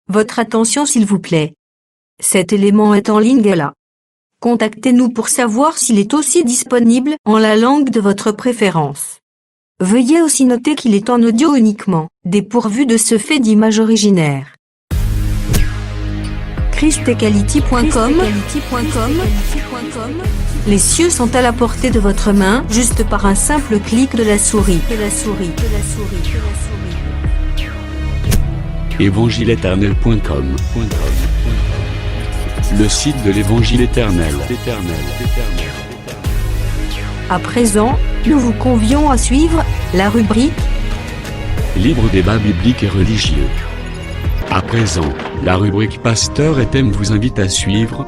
Votre attention s'il vous plaît. Cet élément est en ligne là. Contactez-nous pour savoir s'il est aussi disponible en la langue de votre préférence. Veuillez aussi noter qu'il est en audio uniquement, dépourvu de ce fait d'image originaire. christequality.com. Les cieux sont à la portée de votre main, juste par un simple clic de la souris. Évangileéternel.com, le site de l'Évangile éternel. À présent, nous vous convions à suivre la rubrique Libre débat biblique et religieux. À présent, la rubrique Pasteur et thème vous invite à suivre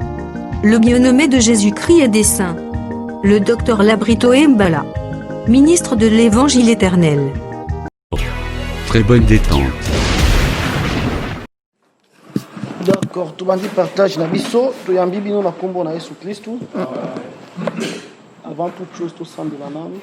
Le bien-aimé de Jésus-Christ et des saints. Le docteur Labrito Mbala, ministre de l'Évangile éternel. Très bonne détente. D'accord, tobandi partage na biso toyambi bino na kombo na Yesu Kristu. Avant toute chose tosambela nanu.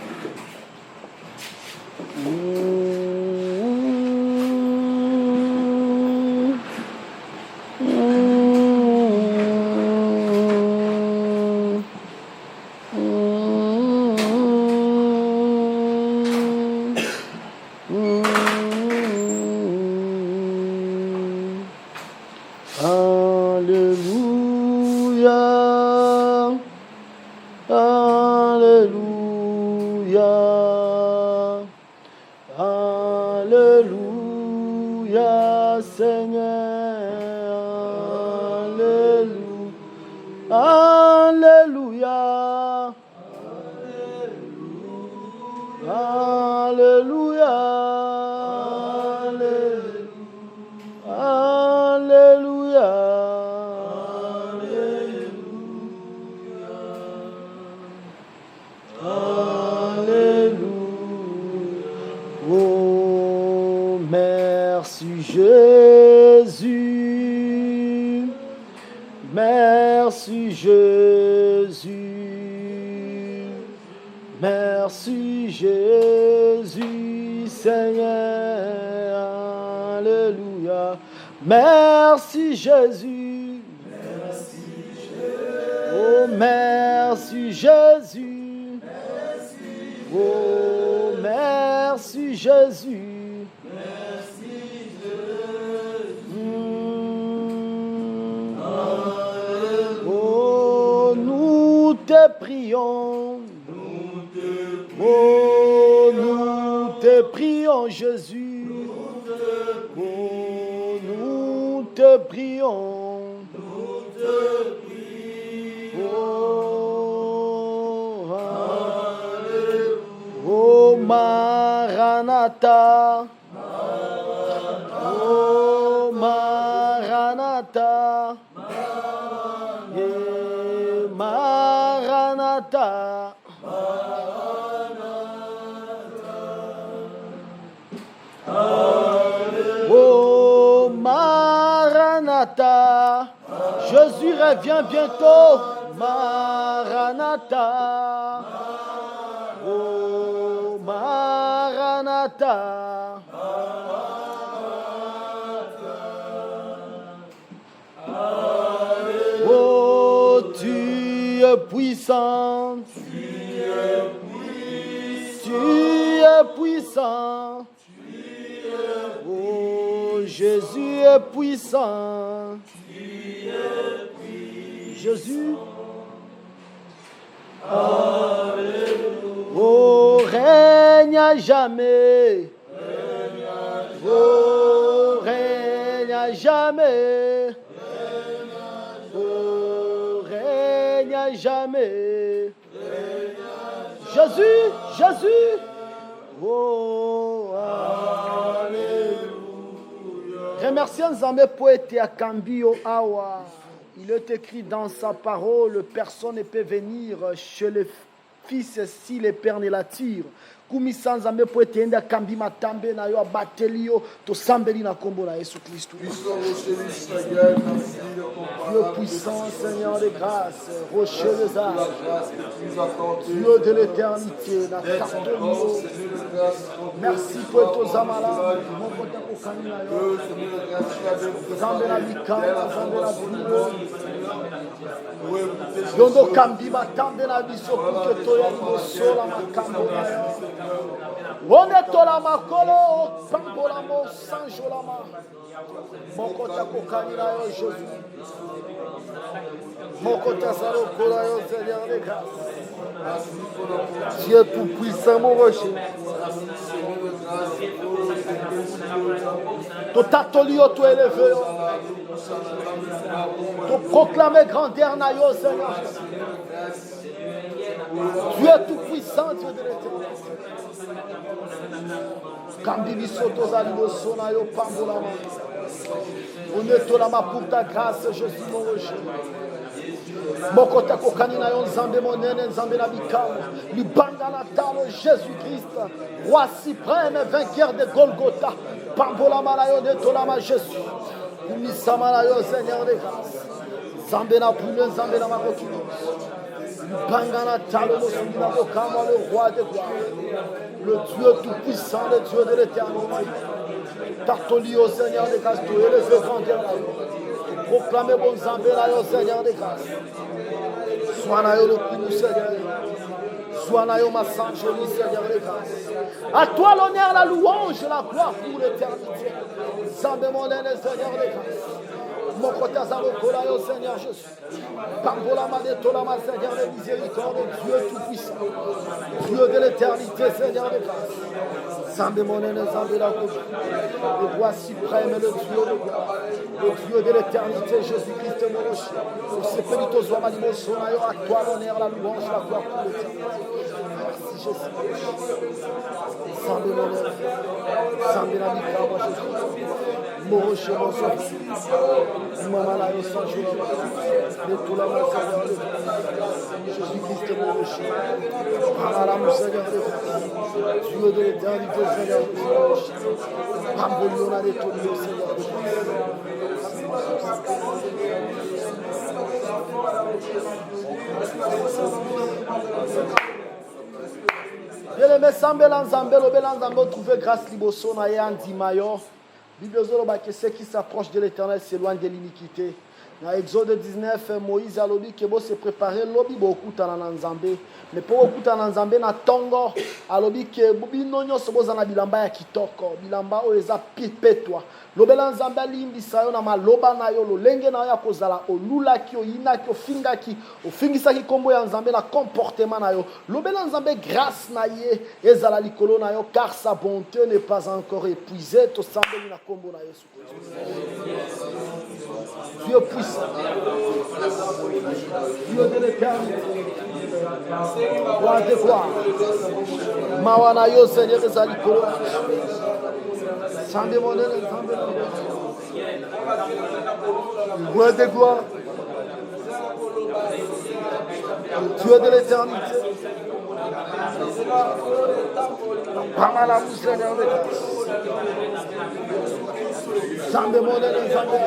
Alléluia, Seigneur, Alléluia, Alléluia, Alléluia, oh, merci Jésus, merci Jésus, merci Jésus, Seigneur, alléluia, merci Jésus, oh, merci Jésus, oh, merci Jésus. Oh, nous te prions. Oh, nous te prions, Jésus. Oh, nous te prions. Oh, Maranatha. Oh, Maranatha. Et Maranatha. Oh, Maranatha. Jésus revient bientôt. Maranatha. Oh, Maranatha. Oh, tu es puissant. Tu es puissant. Oh, Jésus est puissant. Jésus. Oh, règne à jamais. Oh, règne à jamais. Oh, règne à jamais. Jésus, Jésus. Oh, alléluia. Remercions Nzambe poète à Cambio Awa. Il est écrit dans sa parole, personne ne peut venir chez le Fils si le Père ne l'attire. kumisa nzambe po ete ende akambi matambe na yo abateli yo tosambeli na kombo na Yesu Kristo. Dieu puissant, Seigneur de grâce, rocher des âges, Dieu de l'éternité, na tartonio. Merci pour tos amala, mon côté kokani na yo. Nzambe na bikamba, nzambe na bulo. Yondo kambi matambe na biso pour que toya liboso la makambo na yo. Onde tola makolo, pambola mo sanjolama. Mon côté kokani na yo, Jésus. Mon côté sarokola yo, Seigneur de grâce. Dieu tout-puissant, mon rocher. To tatoli yo, to élevé yo. To proclamer grandeur na yo, Seigneur. Dieu tout-puissant, Dieu de l'éternité. Kambi biso tozali boso na yo pambolama. Onetolama pour ta grâce, Jésus mon rocher. Mokota kokani na yo nzambe monene nzambe na bikamo. Libanga na talo Jésus-Christ, roi suprême, vainqueur de Golgotha. Pambolama na yo netolama Jésus. Umisama na yo Seigneur de grâce. Nzambe na pule nzambe na makokino. Libanga na talo mosumi na bokama le roi de gloire. Le Dieu tout-puissant, le Dieu de l'éternité. Tartoli au Seigneur de grâce, tu es le feu grandeur là. Proclamez bon Zambé là, au Seigneur de grâce. Sois là, le coup, Seigneur. Sois là, ma sang joli, Seigneur de grâce. À toi l'honneur, la louange, la gloire pour l'éternité. Zambé mon aîné, Seigneur de grâce. Mon côté Zarokola, au Seigneur Jésus. Pambola Madetolama, Seigneur de miséricorde, Dieu tout-puissant. Dieu de l'éternité, Seigneur de grâce. Zambé mon aîné, Zambé la côte. Le roi suprême, le Dieu de gloire. Le Dieu de l'éternité, Jésus-Christ, mon rocher. C'est pénito zoama limoso, à toi l'honneur, la louange, la gloire pour l'éternité. Merci Jésus. Zambé mon aîné. Zambé la victoire, moi Jésus. Mon rocher, mon sauveur. Maman là, au sang jour, de tout la main, Seigneur de grâce. Jésus-Christ, mon rocher. Parala, mon Seigneur de grâce. Dieu de l'éternité, Seigneur de grâce. Pamboliona de tout Dieu, Seigneur de grâce. Bien-aimé, Sambela Nzambe, Lobela Nzambe, trouver grâce liboso na ye andimayo. Bible zoloba que ceux qui s'approchent de l'Éternel s'éloignent de l'iniquité. Dans Exode 19, Moïse a lobi que bo se préparer lobi beaucoup na Nzambe. Mais pour beaucoup na Nzambe na tongo a lobi que bobi nonyo soboza na bilamba ya kitoko, bilamba o eza pipetwa. Lobela Nzambe limbisa yo na maloba na yo lolenge na yo ya kozala olula ki oyina ki ofinga ki ofingisa ki kombo ya Nzambe na comportement na yo. Lobela Nzambe grâce na ye ezala likolo na yo car sa bonté n'est pas encore épuisée to sambeli na kombo na Yesu. Dieu puissant, Dieu de l'éternité, roi de gloire, Mawana yo Seigneur ezali likolo. Sande monene, sande roi de gloire, Dieu de l'éternité, Pamala Seigneur de grâce. Sande monene, sande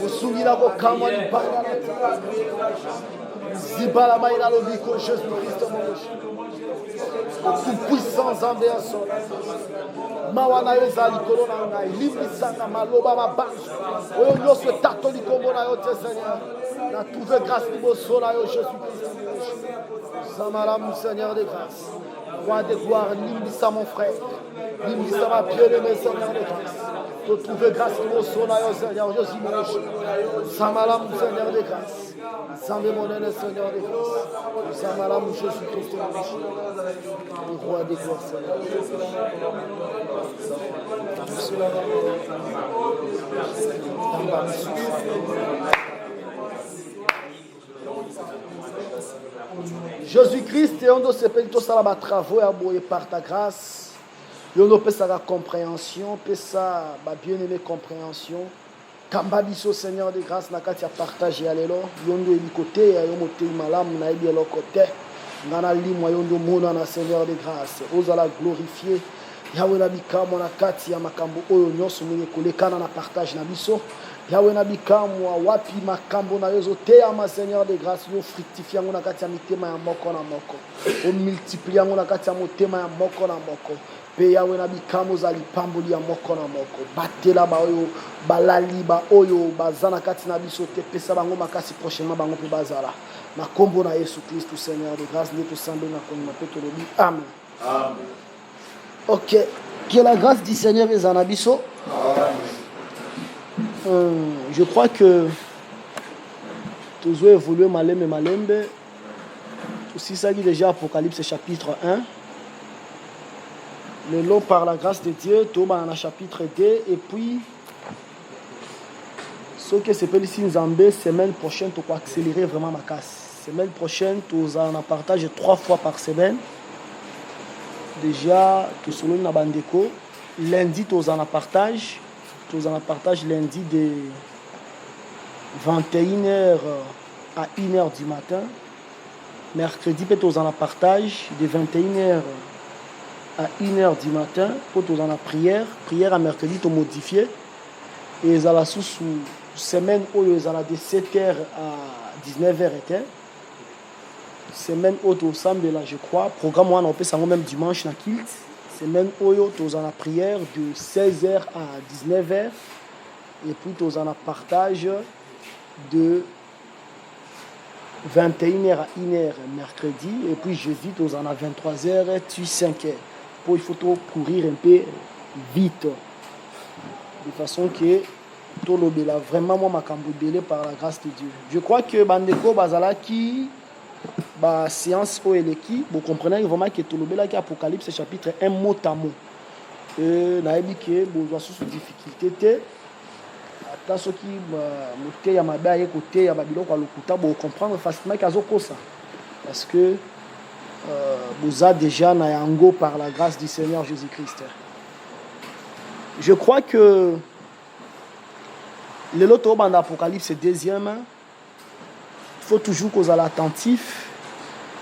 Musumira bokama ni bangala. Zibala maina lobiko Jésus-Christ mon rocher. Tout puissant Zambé à son. Mawana ezali kolona ngai limbisanga maloba mabanzo. Oyo nyose tatoli kombo na yo te Seigneur. Na trouvé grâce liboso na yo Jésus-Christ. Samara mon Seigneur de grâce. Roi de gloire, limbisa mon frère. Limbisa ma bien-aimée Seigneur de grâce. Pour trouver grâce au Seigneur Jésus mon rocher. Samalam Seigneur de grâce. Sambe mon aîné Seigneur de grâce. Samalam Jésus-Christ mon rocher. Le roi de gloire Seigneur. Jésus-Christ et on doit se payer tout ça là travaux et par ta grâce. Yo no pesa la compréhension, pesa ba bien-aimé compréhension. Kamba biso Seigneur de grâce na kati ya partager alelo, yondo eli côté ya yo motei malamu na ebi elo côté. ngana limwa yondo mona na Seigneur de grâce ozala glorifié Yahweh na bikamwa na kati ya makambo oyo nyonso ndenge kolekana na partage na biso Yahweh na bikamwa wapi makambo na yozo te ama Seigneur de grâce yo fructifie yango na kati ya mitema ya moko na moko o multiplier yango na kati ya motema ya moko na moko pe Yahweh na bikamwa ozali pamboli ya moko na moko batela ba oyo balali ba oyo baza na kati na biso te pesa bango makasi prochainement bango pe bazala na kombo na Yesu Christ Seigneur de grâce nde tosambe na konima pe tolobi amen. Amen. Ok, que la grâce du Seigneur est en abisso. Je crois que tous ont évolué malembe malembe. Aussi ça dit déjà Apocalypse chapitre 1. Le long par la grâce de Dieu, tout dans le chapitre 2 et puis ce que c'est ici Nzambé semaine prochaine tu peux accélérer vraiment ma casse. Semaine prochaine tu en partage 3 fois par semaine. Déjà, tu soulignes la bandeko. Lundi, tu en partage. Tu en partage lundi de 21h à 1h du matin. Mercredi, tu en partage de 21h à 1h du matin. Pour tu en prière. Prière à mercredi, tu modifié. Et ils ont sous semaine où ils ont de 7h à 19h. Semaine auto samedi là je crois programme on peut ça même dimanche na kilt semaine oyo tous en prière de 16h à 19h et puis tous en partage de 21h à 1h mercredi et puis jeudi tous en 23h tu 5h pour il faut courir un peu vite de façon que tout le bela vraiment moi makambo belé par la grâce de Dieu. Je crois que bandeko bazala qui ba séance oeleki vous comprenez vraiment que tout le bela qui Apocalypse chapitre 1 mot à mot na yebi que bo sous difficulté te ata soki moté ya mabe aye côté ya babiloko lokuta bo comprendre facilement kazokosa parce que vous a déjà na yango par la grâce du Seigneur Jésus-Christ. Je crois que le lot banda Apocalypse deuxième il faut toujours qu'on soit attentif.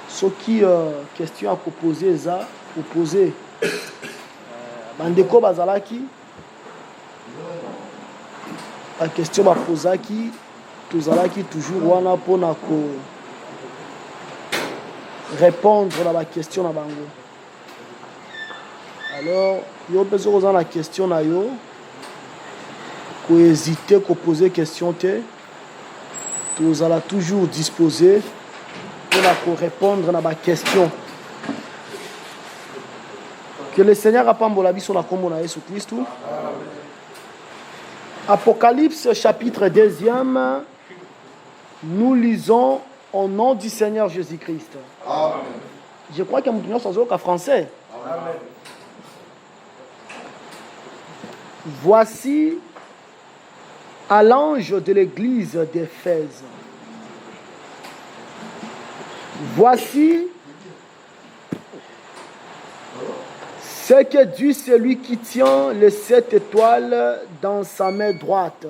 Ce qui question à poser ça, opposer. Bandeko bazalaki. La question à poser qui, tozalaki toujours wana pona ko répondre à la question na bango. Alors, yo besoin dans la question na yo, ko hésiter ko poser question te. Nous allons toujours disposer pour répondre à ma question. Que le Seigneur a pambola biso na kombo na Yesu Christ. Apocalypse chapitre 2e. Nous lisons au nom du Seigneur Jésus-Christ. Amen. Je crois que nous sommes en français. Amen. Voici à l'ange de l'église d'Éphèse. Voici ce que dit celui qui tient les 7 étoiles dans sa main droite.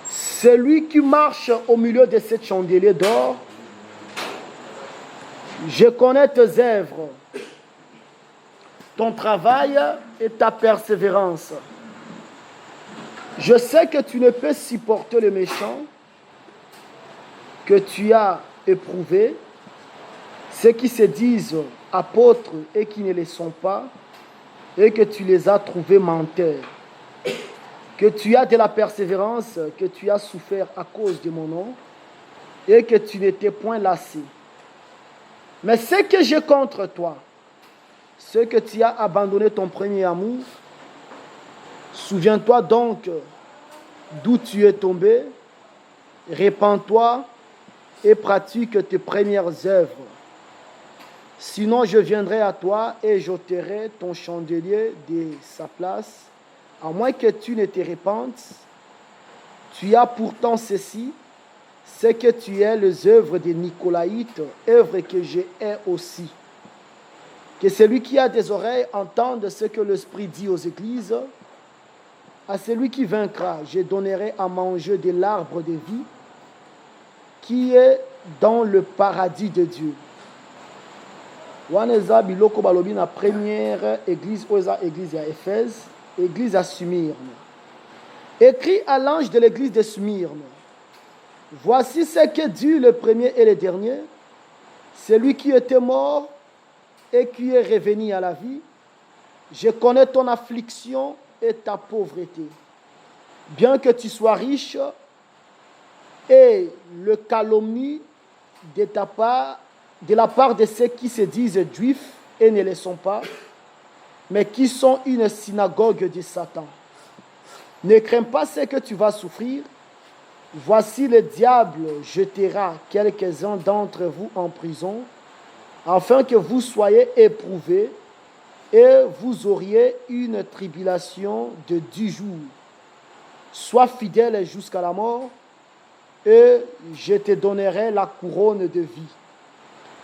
Celui qui marche au milieu de 7 chandeliers d'or, je connais tes œuvres, ton travail et ta persévérance. Je sais que tu ne peux supporter les méchants, que tu as éprouvé, ceux qui se disent apôtres et qui ne le sont pas, et que tu les as trouvés menteurs, que tu as de la persévérance, que tu as souffert à cause de mon nom, et que tu n'étais point lassé. Mais ce que j'ai contre toi, c'est que tu as abandonné ton premier amour. Souviens-toi donc d'où tu es tombé, répands-toi et pratique tes premières œuvres. Sinon, je viendrai à toi et j'ôterai ton chandelier de sa place, à moins que tu ne te répandes. Tu as pourtant ceci, c'est que tu es les œuvres des Nicolaïtes, œuvres que j'ai aussi. Que celui qui a des oreilles entende ce que l'Esprit dit aux églises. À celui qui vaincra, je donnerai à manger de l'arbre de vie, qui est dans le paradis de Dieu. Waneza biloko balobi na première église oza église à Éphèse, église à Smyrne. Écrit à l'ange de l'église de Smyrne. Voici ce que dit le premier et le dernier, celui qui était mort et qui est revenu à la vie. Je connais ton affliction et ta pauvreté. Bien que tu sois riche, et le calomnie de la part de ceux qui se disent juifs et ne le sont pas, mais qui sont une synagogue de Satan. Ne crains pas ce que tu vas souffrir. Voici le diable jettera quelques-uns d'entre vous en prison, afin que vous soyez éprouvés, et vous auriez une tribulation de 10 jours. Sois fidèle jusqu'à la mort, et je te donnerai la couronne de vie.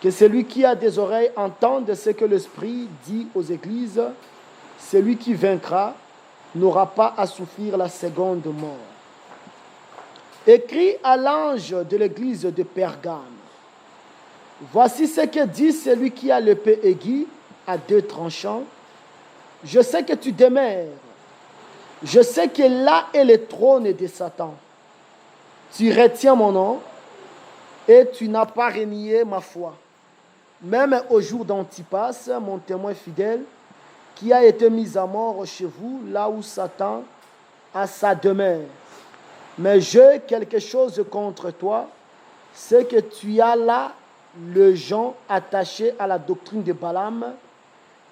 Que celui qui a des oreilles entende ce que l'Esprit dit aux églises. Celui qui vaincra n'aura pas à souffrir la seconde mort. Écrit à l'ange de l'église de Pergame. Voici ce que dit celui qui a l'épée aiguë à 2 tranchants. Je sais que tu demeures. Je sais que là est le trône de Satan. Tu retiens mon nom et tu n'as pas renié ma foi. Même au jour d'Antipas, mon témoin fidèle, qui a été mis à mort chez vous, là où Satan a sa demeure. Mais j'ai quelque chose contre toi, c'est que tu as là le gens attaché à la doctrine de Balaam,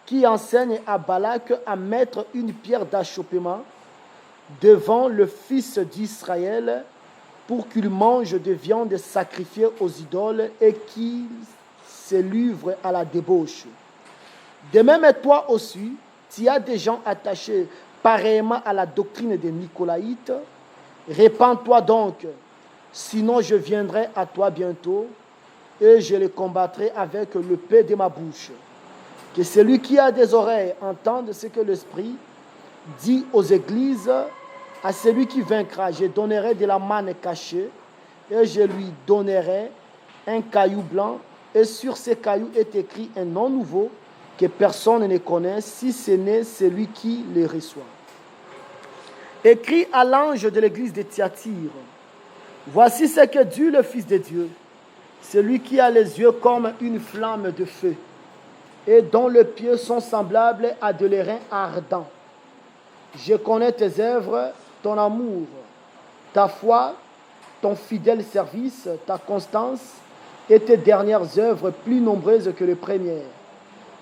qui enseigne à Balak à mettre une pierre d'achoppement devant le fils d'Israël pour qu'il mange de viande sacrifiée aux idoles et qu'il se livre à la débauche. De même, toi aussi, tu as des gens attachés pareillement à la doctrine des Nicolaïtes. Répands-toi donc, sinon je viendrai à toi bientôt et je les combattrai avec l'épée de ma bouche. Que celui qui a des oreilles entende ce que l'Esprit dit aux églises. À celui qui vaincra, je donnerai de la manne cachée et je lui donnerai un caillou blanc. Et sur ce caillou est écrit un nom nouveau que personne ne connaît, si ce n'est celui qui le reçoit. Écrit à l'ange de l'église de Thyatire. Voici ce que dit le Fils de Dieu, celui qui a les yeux comme une flamme de feu et dont les pieds sont semblables à de l'airain ardent. Je connais tes œuvres, ton amour, ta foi, ton fidèle service, ta constance et tes dernières œuvres plus nombreuses que les premières.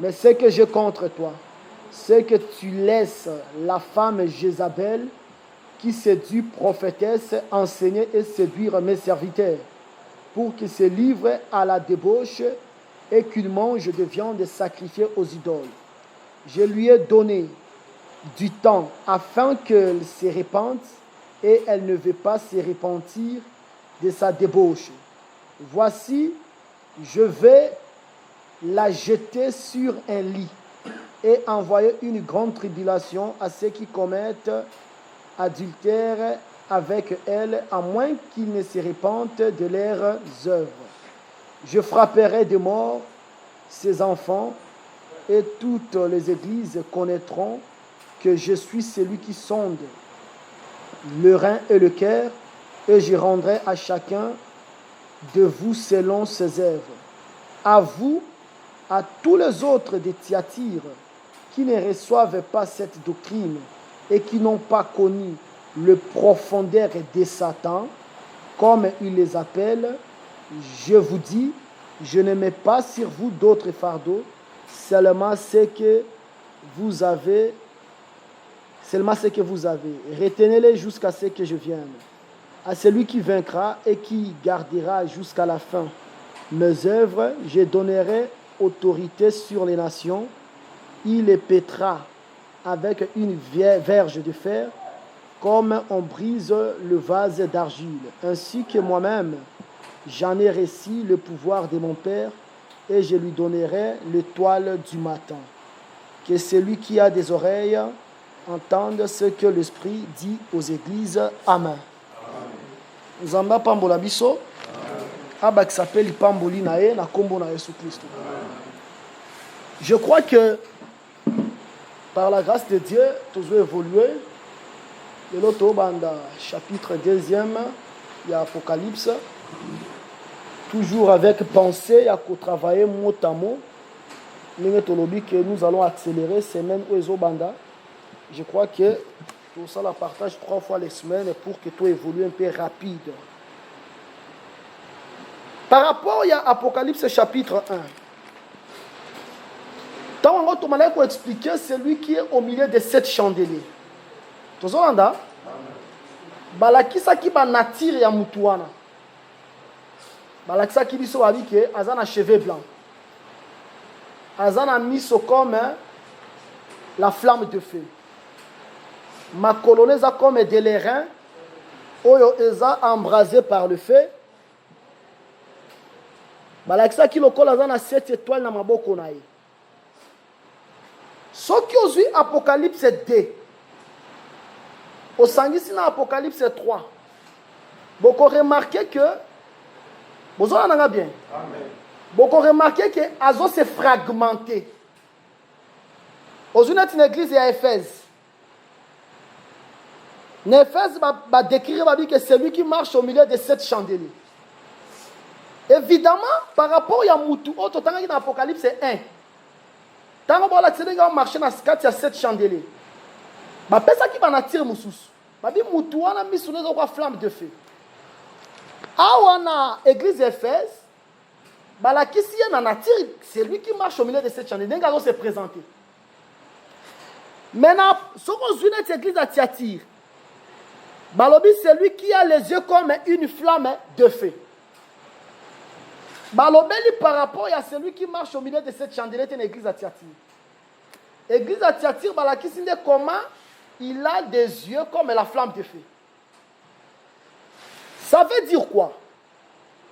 Mais ce que j'ai contre toi, c'est que tu laisses la femme Jézabel, qui séduit prophétesse, enseigner et séduire mes serviteurs, pour qu'ils se livrent à la débauche et qu'ils mangent de viande sacrifiée aux idoles. Je lui ai donné du temps afin qu'elle se répande, et elle ne veut pas se repentir de sa débauche. Voici, je vais la jeter sur un lit et envoyer une grande tribulation à ceux qui commettent adultère avec elle, à moins qu'ils ne se répandent de leurs œuvres. Je frapperai de mort ses enfants, et toutes les églises connaîtront que je suis celui qui sonde le rein et le cœur, et je rendrai à chacun de vous selon ses œuvres. À vous, à tous les autres de Thyatire qui ne reçoivent pas cette doctrine et qui n'ont pas connu le profondeur de Satan, comme il les appelle, je vous dis, je ne mets pas sur vous d'autres fardeaux, seulement ce que vous avez. Retenez-les jusqu'à ce que je vienne. À celui qui vaincra et qui gardera jusqu'à la fin mes œuvres, je donnerai autorité sur les nations. Il les pétera avec une verge de fer, comme on brise le vase d'argile. Ainsi que moi-même, j'en ai reçu le pouvoir de mon Père, et je lui donnerai l'étoile du matin. Que celui qui a des oreilles entende ce que l'Esprit dit aux églises. Amen. Nzamba pambola biso. aba qui s'appelle Pamboli nae na kombo na Yesu Christ. Je crois que par la grâce de Dieu, tous ont évolué. Le loto banda chapitre 2e, il y a Apocalypse. Toujours avec pensée, il y a qu'au travailler mot à mot. Nous allons accélérer semaine où banda. Je crois que tout ça la partage 3 fois les semaines pour que tout évolue un peu rapide. Par rapport à Apocalypse chapitre 1. Tant on va expliquer celui qui est au milieu de 7 chandeliers. Tout ça là, balakisa qui ba nature ya mutuana. Balakisa qui biso abi que azana cheveux blancs. Azana miso comme la flamme de feu. Ma colonne comme des lérins, oyo eza embrasé par le feu. Balakisa qui le colle azana 7 étoiles na maboko na ye. Ce qui aujourd'hui Apocalypse 2. Au sangisi na Apocalypse 3. Beaucoup remarqué que vous en avez bien. Beaucoup remarqué que Azo s'est fragmenté. Aujourd'hui, une église à Éphèse. Éphèse va décrire que c'est lui qui marche au milieu de 7 chandeliers. Évidemment, par rapport à Moutou, au total dans Apocalypse 1. Tant que l'accéder à marcher dans ce cas, il y a 7 chandeliers. Ma personne qui va attirer Moussous. Ma vie Moutou, on a mis sur les flamme de feu. On a l'église Éphèse. La question c'est lui qui marche au milieu de cette chandeliers. Il va se présenter. Maintenant, ce qu'on voit dans cette église à Thyatire, c'est lui qui a les yeux comme une flamme de feu. Balobeli par rapport à celui qui marche au milieu de cette chandelier, c'est une église à Thyatire. L'église à Thyatire, comment il a des yeux comme la flamme de feu. Ça veut dire quoi?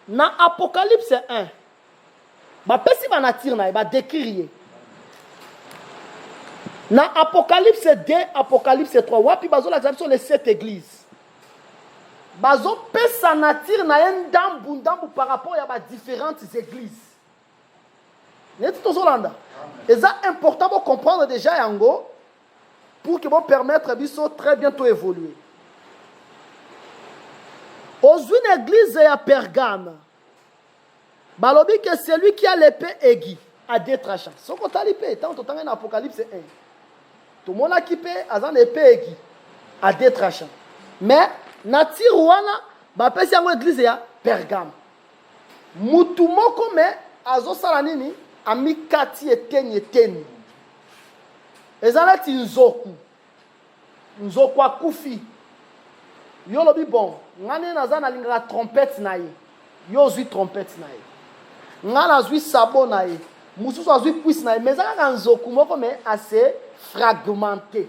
Dans Apocalypse 1, si on va décrire. Dans Apocalypse 2, Apocalypse 3, wapi bazo la sont les 7 églises. Bazo pesa nature na ndambu par rapport à différentes églises. N'est-ce pas Zolanda? Et c'est important pour comprendre déjà yango pour que vous permettre biso très bientôt évoluer. Aux une église à Pergame, balobi que c'est lui qui a l'épée aiguë à 2 tranchants. Ce qu'on t'a l'épée, tant on dans Apocalypse 1. Tout le monde a équipé à une épée aiguë à 2 tranchants. Mais nature wana ba pesi yango église ya Pergame. Mutu moko me azo sala nini amikati eteni. Ezalati nzoku. Nzoku akufi. Yo lobi bon, ngane nazana linga trompette na ye. Yo zui trompette na ye. Ngana zui sabo na ye. Mususu azui puisse na ye. Mais ezalaka nzoku moko me assez fragmenté.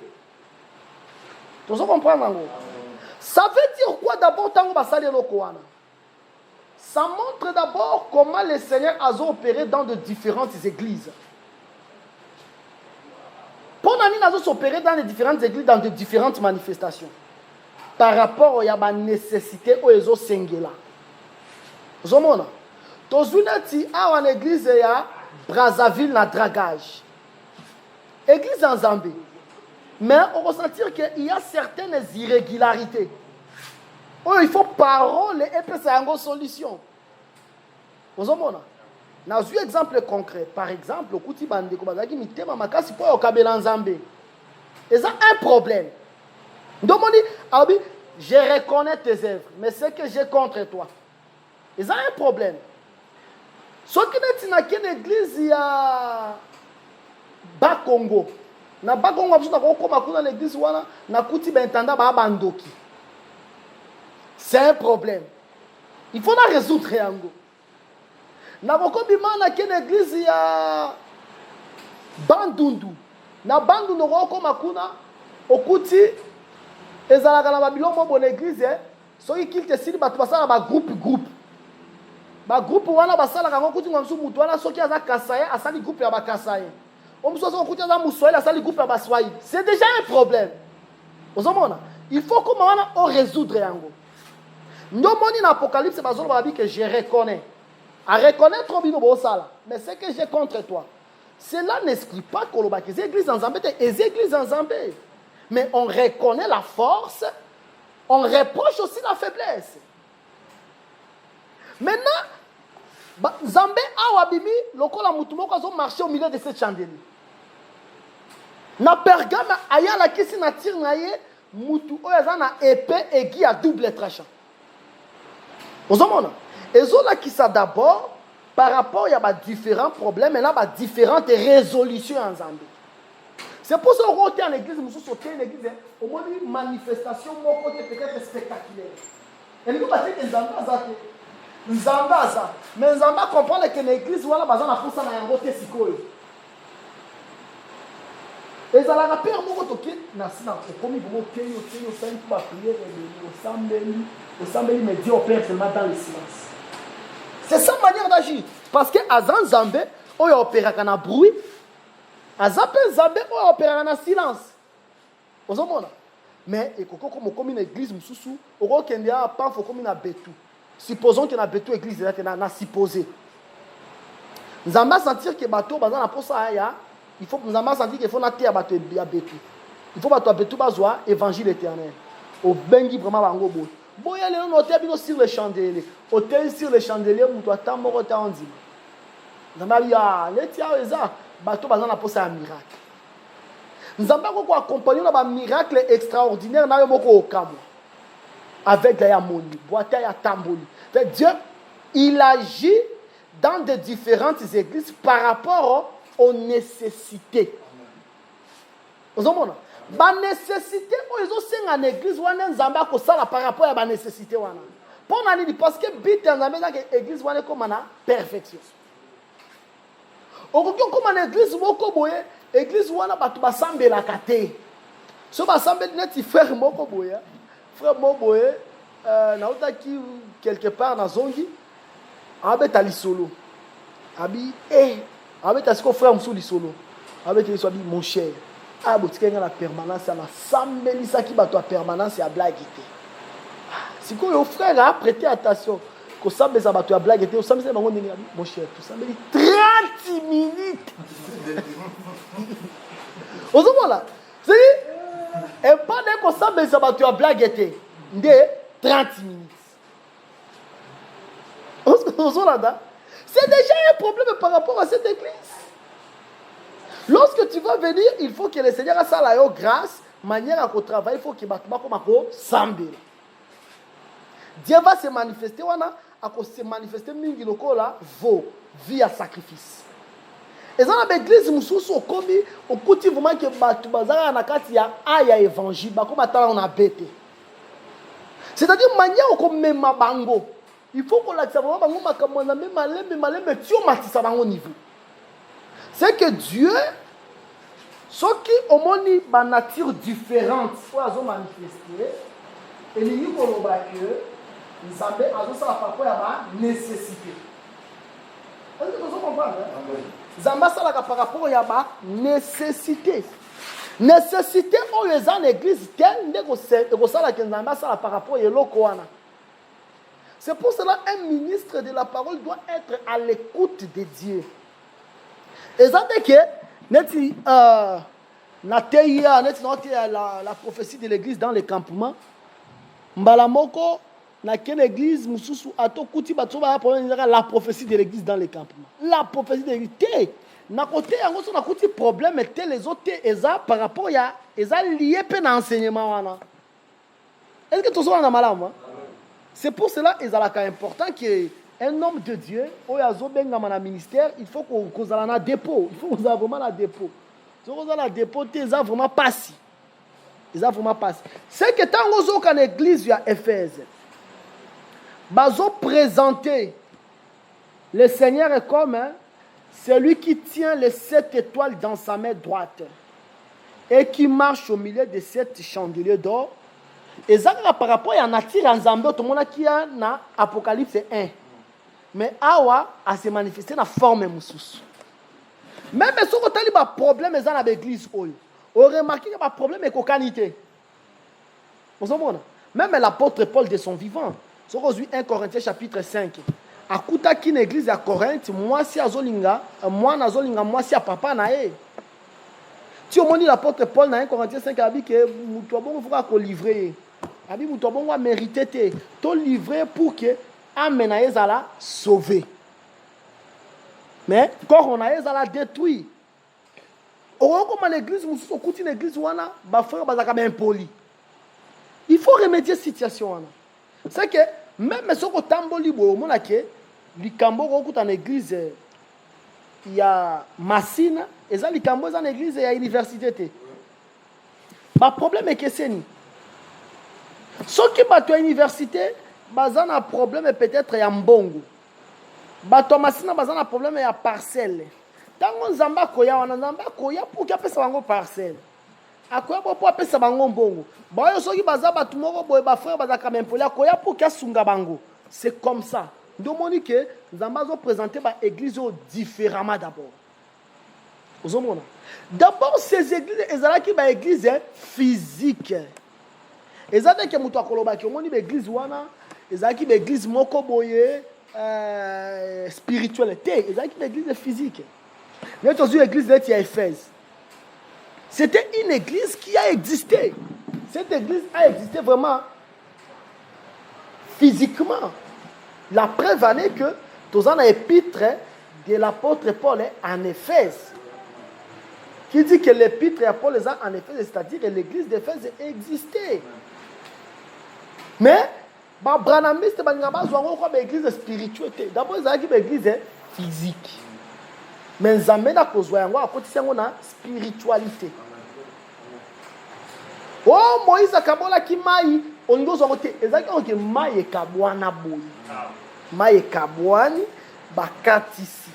Tu comprends nango? Ça veut dire quoi d'abord tango basali lokoana? Ça montre d'abord comment le Seigneur a opéré dans de différentes églises. Pour Nani a opéré dans les différentes églises, dans de différentes manifestations. Par rapport à la nécessité où ils ont singela. Vous voyez? Dans une église, il y a Brazzaville, na dragage. Église en Zambie. Mais on va sentir qu'il y a certaines irrégularités. Oh, il faut parole et puis c'est une solution. Vous voyez? Nous avons un exemple concret. Par exemple, au Kouti Bandeko, Makasi pour au Kabela Zambé. Et ça un problème. Donc on dit, je reconnais tes œuvres, mais ce que j'ai contre toi. Et ça un problème. Ce qui est dans une église, il y a Bakongo. Na Bakongo, dans l'église, na Kouti Bentanda, Bandoki. C'est un problème. Il faut la résoudre. Na Bokobima, na une église, il y a Bandundu. Na Bandundu, Makuna, Okuti, et Zalaka na Babylon, mon église, ceux qui te signent, tu passes à groupe. Ba groupe wana basala kango kuti ngomsu mutu wana soki aza kasaye asali groupe ya bakasaye. Omso so kuti aza muswahili asali groupe ya baswahili. C'est déjà un problème. Ozomona, il faut comment wana on résoudre yango. Ndomoni dans l'Apocalypse, que je reconnais. À reconnaître mais ce que j'ai contre toi. Cela n'exclut pas que les églises en Zambie, les églises en Zambie. Mais on reconnaît la force, on reproche aussi la faiblesse. Maintenant, Zambé a wabimi, lokola mutumoko a marché au milieu de cette chandelier. Na Pergame, aya la kisi na tire na ye, mutu oyaza na épée aiguë à double tranchant. Vous avez et là qui ça d'abord par rapport à différents problèmes et là différentes résolutions en Zambie. C'est pour ça qu'on est en église, nous sommes en église, au moins une manifestation peut-être spectaculaire. Et nous passons que Zamba, mais Zamba comprend que l'église voilà bazana pour ça na yangote sikoyo. Et ça la rappelle mon toki na sina comme il faut que yo fait une prière au sambeli me dit au père seulement dans le silence. C'est sa manière d'agir parce que azan Zambé oyo opéra kana bruit azape Zambé oyo opéra kana silence. Ozomona mais ekoko comme une église mususu oko kende a pas faut comme na betu. Supposons que na betu église là na supposé. Nzamba sentir que bateau bazana pour ça ya il faut Nzamba sentir qu'il faut na terre bateau ya betu. Il faut bateau betu bazwa évangile éternel. Au bengi vraiment bango boy. Boya le noter bino sur le chandelier. Hôtel sur le chandelier muto atamoko ta onzi. Nzamba ya le tia eza bateau bazana pour ça un miracle. Nzamba ko accompagner na ba miracle extraordinaire na yo moko okamo. Avec la yamoni, boîte à tamboli. Dieu, il agit dans de différentes églises par rapport aux nécessités. Vous comprenez? La nécessité, ils ont une église, par rapport à la nécessité. Parce que l'église est comme une perfection. Comme une église, l'église est la kate. Si vous avez frère Mokoboye, frère Moboye, qui quelque part dans Zongi, avec Ali Solo. Abi, avec ce frère Moussou Solo. Avec mon cher. Ah, vous avez la permanence, la sambeli, ça qui bat la permanence et la blague. Si vous frère a prêté attention, que ça me bat la blague, vous savez, mon cher, tout ça, 30 minutes. Vous voyez, c'est et pas dès que ça me bat la blague, de 30 minutes. C'est déjà un problème par rapport à cette église. Lorsque tu vas venir, il faut que le Seigneur a ça la grâce, manière à travailler, il faut qu'il batte comme un sambe. Dieu va se manifester, à se manifester mingi lokola vaut via sacrifice. Et dans l'église, nous sommes commis au côté vraiment que batu bazara na kati ya aya évangile, ba comme attend on a bêté. C'est-à-dire manière comme même bango. Il faut qu'on l'accepte vraiment bango makambo na même malem tu matisa bango niveau. C'est que Dieu, ceux qui ont une nature différente, faut les manifester, et les gens qui ont que Nzambe a ça par rapport à la nécessité. Est-ce que vous comprenez? Nzambe ça par rapport à la nécessité. Nécessité on les a en église telle que ça que Nzambe ça par rapport à l'okoana. C'est pour cela un ministre de la parole doit être à l'écoute de Dieu. Et ça fait que la prophétie de l'église dans les campements, Mbalamoko, na quelle église, la prophétie de l'église dans les campements. La prophétie de l'église. Na côté, on a un problème, mais les autres, par rapport à lié à l'enseignement. Est-ce que tout ça est malade? C'est pour cela que c'est important qu'un homme de Dieu, au ministère, il faut qu'on ait un dépôt. Il faut qu'on ait vraiment un dépôt. Si on a un dépôt, ils ont vraiment passé. Ils ont vraiment passé. C'est que tant qu'on a une église à Éphèse, ils ont présenté le Seigneur est comme celui qui tient les 7 étoiles dans sa main droite et qui marche au milieu de 7 chandeliers d'or. Et ça, par rapport à nature en Zambie, tout le monde qui a dans Apocalypse 1. Mais Awa a se manifesté dans la forme moussous. Même si on a des problèmes dans l'église, on remarque qu'il y a des problèmes avec la qualité. Même l'apôtre Paul de son vivant, Ce qu'on 1 Corinthiens chapitre 5. Akuta qui l'église à Corinthe, moi si azolinga, moi nazolinga, moi si à papa nae. Si on dit l'apôtre Paul dans 1 Corinthiens 5, il dit que nous devons livrer. Il dit que nous devons mériter de livrer pour que Amen la sauver. Mais quand on a la détruit, on comme l'église, on écoute l'église, on a frère bazaka impoli. Il faut remédier cette situation. C'est que même si on tamboli bo, on a que likambo ko dans l'église, il y a Massina, et ça likambo dans l'église et à l'université. Le problème est que c'est ni. Ceux qui battent à l'université, bazan a problème peut-être ya mbongo. Bato Massina bazan a problème ya parcelle. Tango nzamba koya wana nzamba koya pour que pesa bango parcelle. Akoya pour pesa bango mbongo. Ba yo soki baza batu moko boye ba frère baza quand même pour koya pour que sunga bango. C'est comme ça. Ndomoni que nzamba zo présenter ba église différemment d'abord. Ozomona. D'abord ces églises ezalaki ba église physique. Ezate ke mutu akoloba ki omoni ba église wana ezalaki ba église moko boye spiritualité, ezalaki ba église physique. Nous avons une église à Éphèse. C'était une église qui a existé. Cette église a existé vraiment physiquement. La preuve en est que nous avons l'épître de l'apôtre Paul en Éphèse. Qui dit que l'épître de Paul est en Éphèse, c'est-à-dire que l'église d'Éphèse existait. Mais, Branhamiste, l'église spirituelle. D'abord, il y a une église physique. Mais nzambe na kozwa yango akotisi yango na spiritualité. Oh Moïse akabola ki mai olingo zongo te ezaki onke mai ekabwana boyi. Mai ekabwani bakatisi.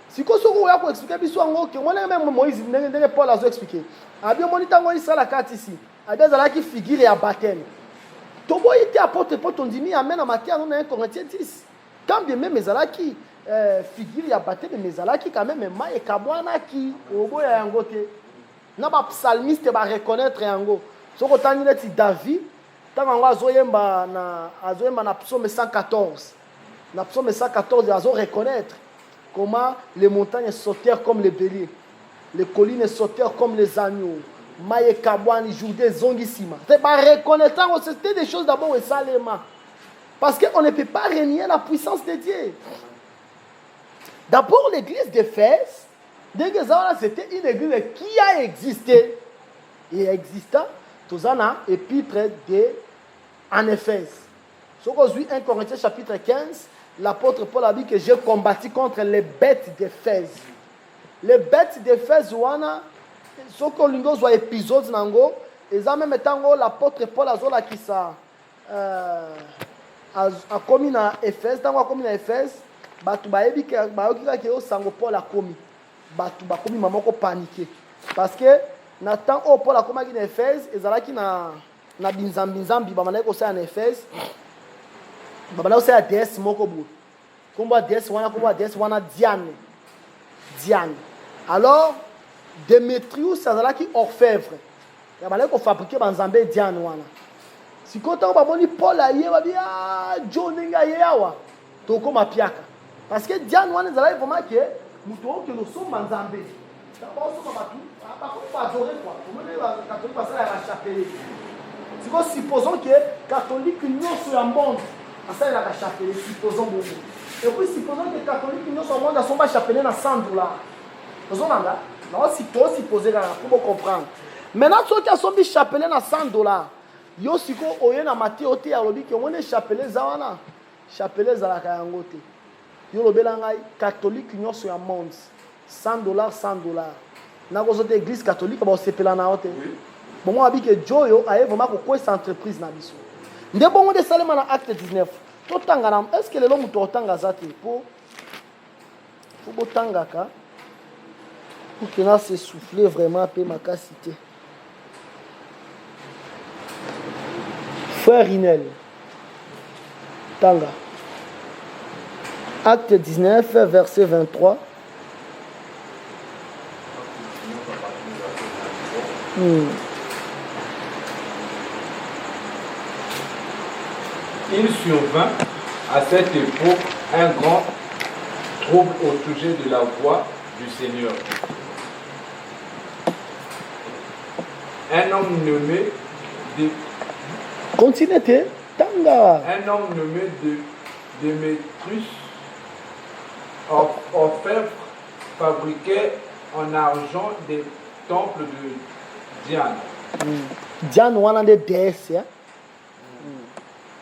Siko soko ya ko expliquer biso yango ke mona même Moïse ndenge Paul azo expliquer. Abi moni tango isala katisi. Abi ezalaki figure ya baptême. Toboyi te apôtre Paul tondimi amen na Matthieu na 1 Corinthiens 10. Quand bien même ezalaki figure ya baptême mais ezalaki quand même mai ekabwana ki oboya yango te. Na ba psalmiste ba reconnaître yango. Soko tani neti David tango azoyemba na psaume 114. Na psaume 114 azo reconnaître comment les montagnes sautèrent comme les béliers, les collines sautèrent comme les agneaux. Mai ekabwani Judée zongisima. C'est pas reconnaître, c'était des choses d'abord et salema. Parce qu'on ne peut pas renier la puissance de Dieu. D'abord, l'église d'Éphèse, c'était une église qui a existé. Et existant, tout ça, épître en Éphèse. Ce qu'on suit 1 Corinthiens chapitre 15, l'apôtre Paul a dit que j'ai combattu contre les bêtes d'Éphèse. Les bêtes d'Éphèse, ce qu'on voit épisode, et ça même temps, l'apôtre Paul a dit qui ça. A commis na Éphèse, tant qu'on a commis na Éphèse, batu baebi ke baokika ke osango Paul a commis. Batu ba commis maman ko paniquer parce que na temps au Paul a commis na Éphèse, ezalaki na binzambi ba manako sa na Éphèse. Ba manako sa DS moko bu. Komba DS wana Diane. Alors Démétrius ezalaki orfèvre. Ya manako fabriquer banzambe Diane wana. Si quand on va Paul aye va dire John ngaye awa to koma piaka parce que Diane wana ezala vraiment que muto que nous sommes nzambe d'abord so ba tout pas adorer quoi comme les catholiques passer à la chapelle si vous supposons que catholique nyonso ya monde passer à la chapelle supposons bon et puis supposons que catholique nyonso monde a son ba chapelle na $100 vous entendez non si toi supposer pour comprendre maintenant ceux qui a son bi chapelle na $100 yo siko oye na Matthieu te alobi ke ngone chapelle zawana chapelle zalaka yango te yo lobela ngai catholique nyonso ya monde $100 na ko zote église catholique ba sepela na ote bon moi abi ke joyo aye vraiment ko kwesa entreprise na biso nde bongo de salema na acte 19 to tanga na est-ce que lelo muto otanga zate pour botangaka pour que na se souffler vraiment pe makasité. Frère Inel, Tanga, acte 19, verset 23. Il survint à cette époque un grand trouble au sujet de la voix du Seigneur. Un homme nommé Continuez, Tanga. un homme nommé Démétrius, orfèvre, fabriquait en argent des temples de Diane Diane wana de déesse, hein?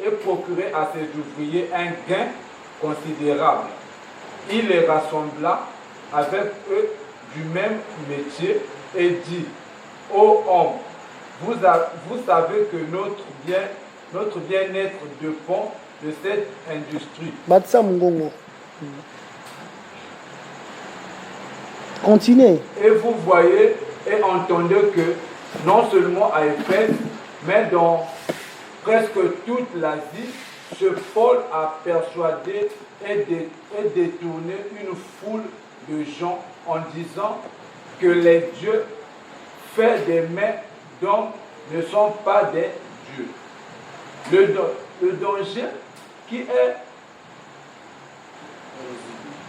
et procurait à ses ouvriers un gain considérable. Il les rassembla avec eux du même métier et dit: Ô homme, vous savez que notre bien-être dépend de cette industrie. Batsa Mungongo. Continuez. Et vous voyez et entendez que non seulement à Éphèse, mais dans presque toute l'Asie, ce Paul a persuadé et détourné une foule de gens en disant que les dieux faits des mains d'hommes ne sont pas des dieux. Le danger qui est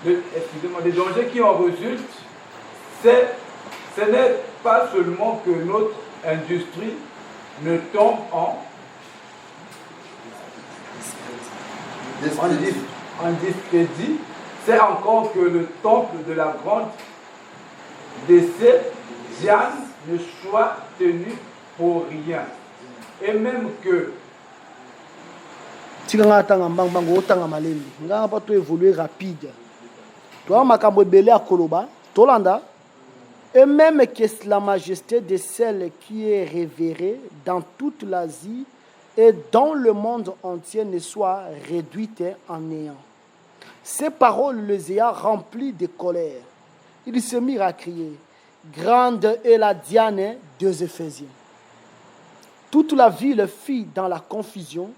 le danger qui en résulte, ce n'est pas seulement que notre industrie ne tombe en discrédit, c'est encore que le temple de la grande décès Diane ne soit tenu pour rien. Et même que Tika tanga mbangbango otanga malembi. Nga pa to évoluer rapide. Toi makambo belé à Koloba, Tolanda. Et même que la majesté de celle qui est révérée dans toute l'Asie et dans le monde entier ne soit réduite en néant. Ces paroles les ayant remplis de colère, ils se mirent à crier: Grande est la Diane des Éphésiens. Toute la ville fit dans la confusion.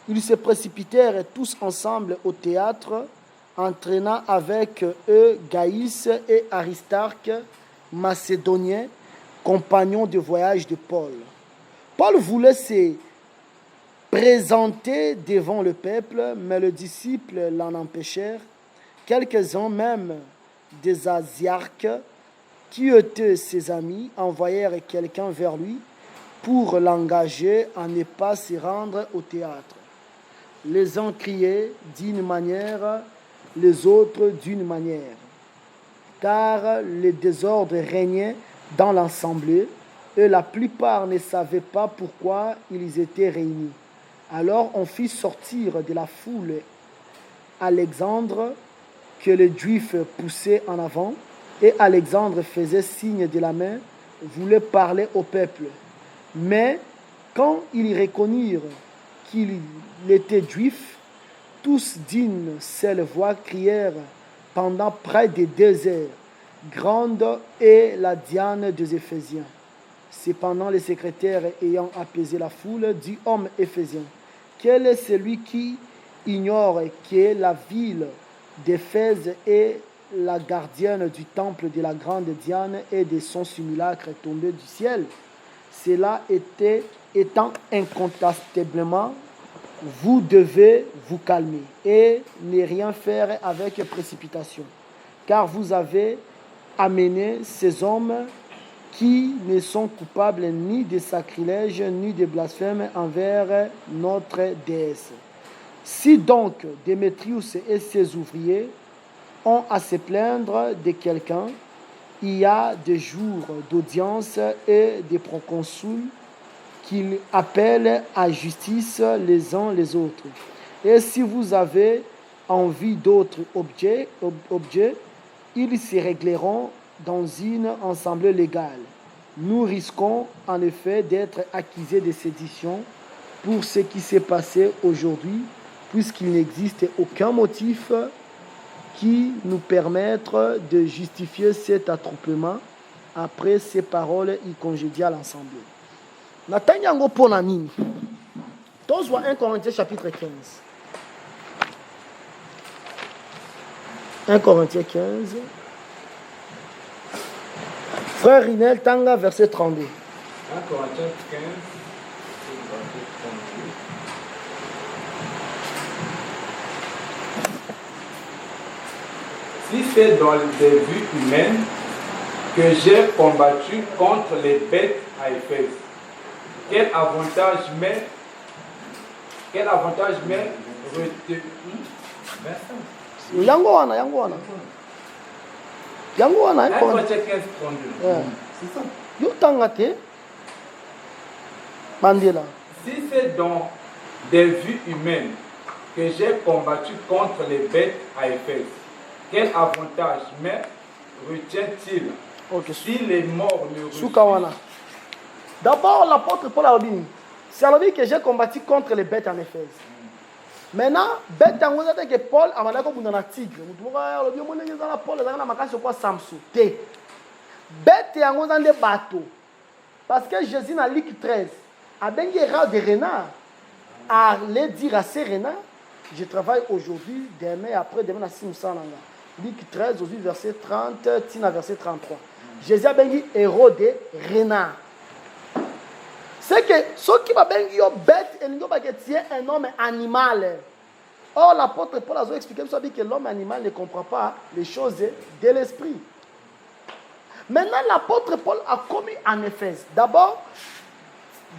Ils se précipitèrent tous ensemble au théâtre, entraînant avec eux Gaïs et Aristarque, macédoniens, compagnons de voyage de Paul. Paul voulait se présenter devant le peuple, mais les disciples l'en empêchèrent. Quelques-uns même des Asiarques, qui étaient ses amis, envoyèrent quelqu'un vers lui pour l'engager à ne pas se rendre au théâtre. Les uns criaient d'une manière, les autres d'une manière, car le désordre régnait dans l'assemblée et la plupart ne savaient pas pourquoi ils étaient réunis. Alors on fit sortir de la foule Alexandre, que les Juifs poussaient en avant, et Alexandre faisait signe de la main, voulait parler au peuple. Mais quand ils reconnurent qu'il était juif, tous d'une seule voix crièrent pendant près de 2 heures: Grande est la Diane des Éphésiens. Cependant, le secrétaire ayant apaisé la foule dit: Homme éphésien, quel est celui qui ignore que la ville d'Éphèse est la gardienne du temple de la grande Diane et de son simulacre tombé du ciel? Cela étant incontestablement, vous devez vous calmer et ne rien faire avec précipitation, car vous avez amené ces hommes qui ne sont coupables ni de sacrilège ni de blasphème envers notre déesse. Si donc Démétrius et ses ouvriers ont à se plaindre de quelqu'un, il y a des jours d'audience et des proconsuls qu'ils appellent à justice les uns les autres. Et si vous avez envie d'autres objets, ils se régleront dans une assemblée légale. Nous risquons en effet d'être accusés de sédition pour ce qui s'est passé aujourd'hui, puisqu'il n'existe aucun motif qui nous permette de justifier cet attroupement. Après ces paroles, il congédia l'ensemble. Natanyango Ponanini. Tous 1 Corinthiens chapitre 15. 1 Corinthiens 15. Frère Rinel Tanga, verset 32. 1 Corinthiens 15, verset 32. Si c'est dans des vues humaines que j'ai combattu contre les bêtes à Éphèse, quel avantage m'est retenu? Yango wana. C'est ça. Yo tangate. Bandela. Si c'est dans des vues humaines que j'ai combattu contre les bêtes à Éphèse, quel avantage me retient-il si les morts me refusent? D'abord, l'apôtre Paul a dit, c'est à dire que j'ai combattu contre les bêtes en Éphèse. Maintenant, bête en Éphèse, que Paul a dit que vous avez un tigre. Vous avez dit que Paul a dit que Samson. Bête en Éphèse, des bateaux. Parce que Jésus, dans Luc 13, a bien des renards. À aller dire à ces renards, je travaille aujourd'hui, demain, après-demain, à 600 ans. Luc 13, aujourd'hui, verset 30, Tina, verset 33. Jésus a bien dit héros des renards. C'est que ceux qui va bien dire bête, et nous un homme animal. Or, l'apôtre Paul a expliqué que l'homme animal ne comprend pas les choses de l'esprit. Maintenant, l'apôtre Paul a commis en Éphèse. D'abord,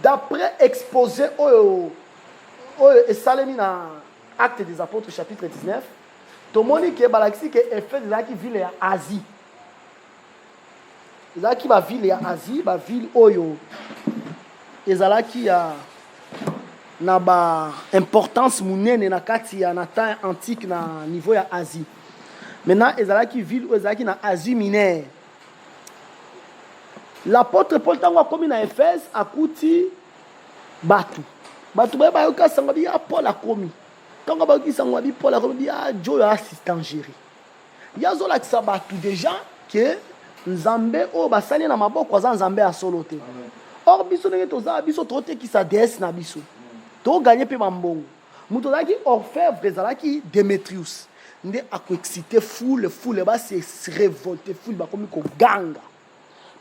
d'après exposé au Salémi dans Acte des Apôtres, chapitre 19, tout le monde qui est balaxi que Éphèse est là qui vit en Asie. Là qui va vivre en Asie, va vivre Oyo. Et là qui a importance mounene na kati ya na temps antique na niveau ya Asie. Maintenant, et là qui vivent qui na Asie mineure. L'apôtre Paul tango comme na Éphèse a kuti batu. Batu ba yoka sangabi a Paul a commis. Tango ba yoki sangabi Paul a commis a Joe assistant gérer. Ya zo la kisa batu déjà que Nzambe o basali na maboko za Nzambe a solote. Or biso nenge toza biso trote ki sa déesse na biso. To gagner pe mambongo. Muto za ki orfèvre za ki Démétrius. Nde ako exciter foule ba se révolter foule ba komi ko ganga.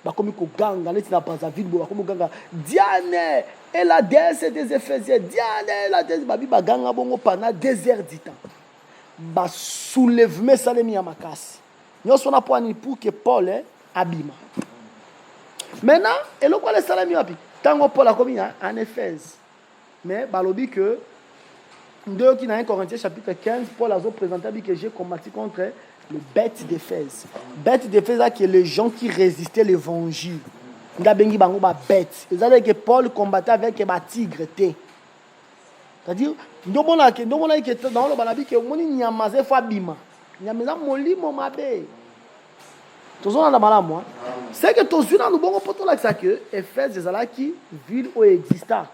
Ba komi ko ganga neti na Brazzaville ba komi ganga Diane et la déesse des Éphésiens. Diane et la déesse ba bi ba ganga bongo pendant 2 heures du temps. Ba soulèvement salemi ya makasi. Nyonso na poani pour que Paul abima. Maintenant, et le quoi les salami wapi? Tango Paul a commis en Éphèse. Mais balobi que deux qui dans 1 Corinthiens chapitre 15, Paul a présenté que j'ai combattu contre les bêtes d'Éphèse. Bêtes d'Éphèse qui est les gens qui résistaient l'évangile. Nga bengi bango ba bêtes. C'est-à-dire que Paul combattait avec des tigres. C'est-à-dire ndomona que dans le balabi que moni nyamaze fa bima. Nyamaza molimo mabe. C'est que tous les gens nous que Éphèse est qui ville où exista.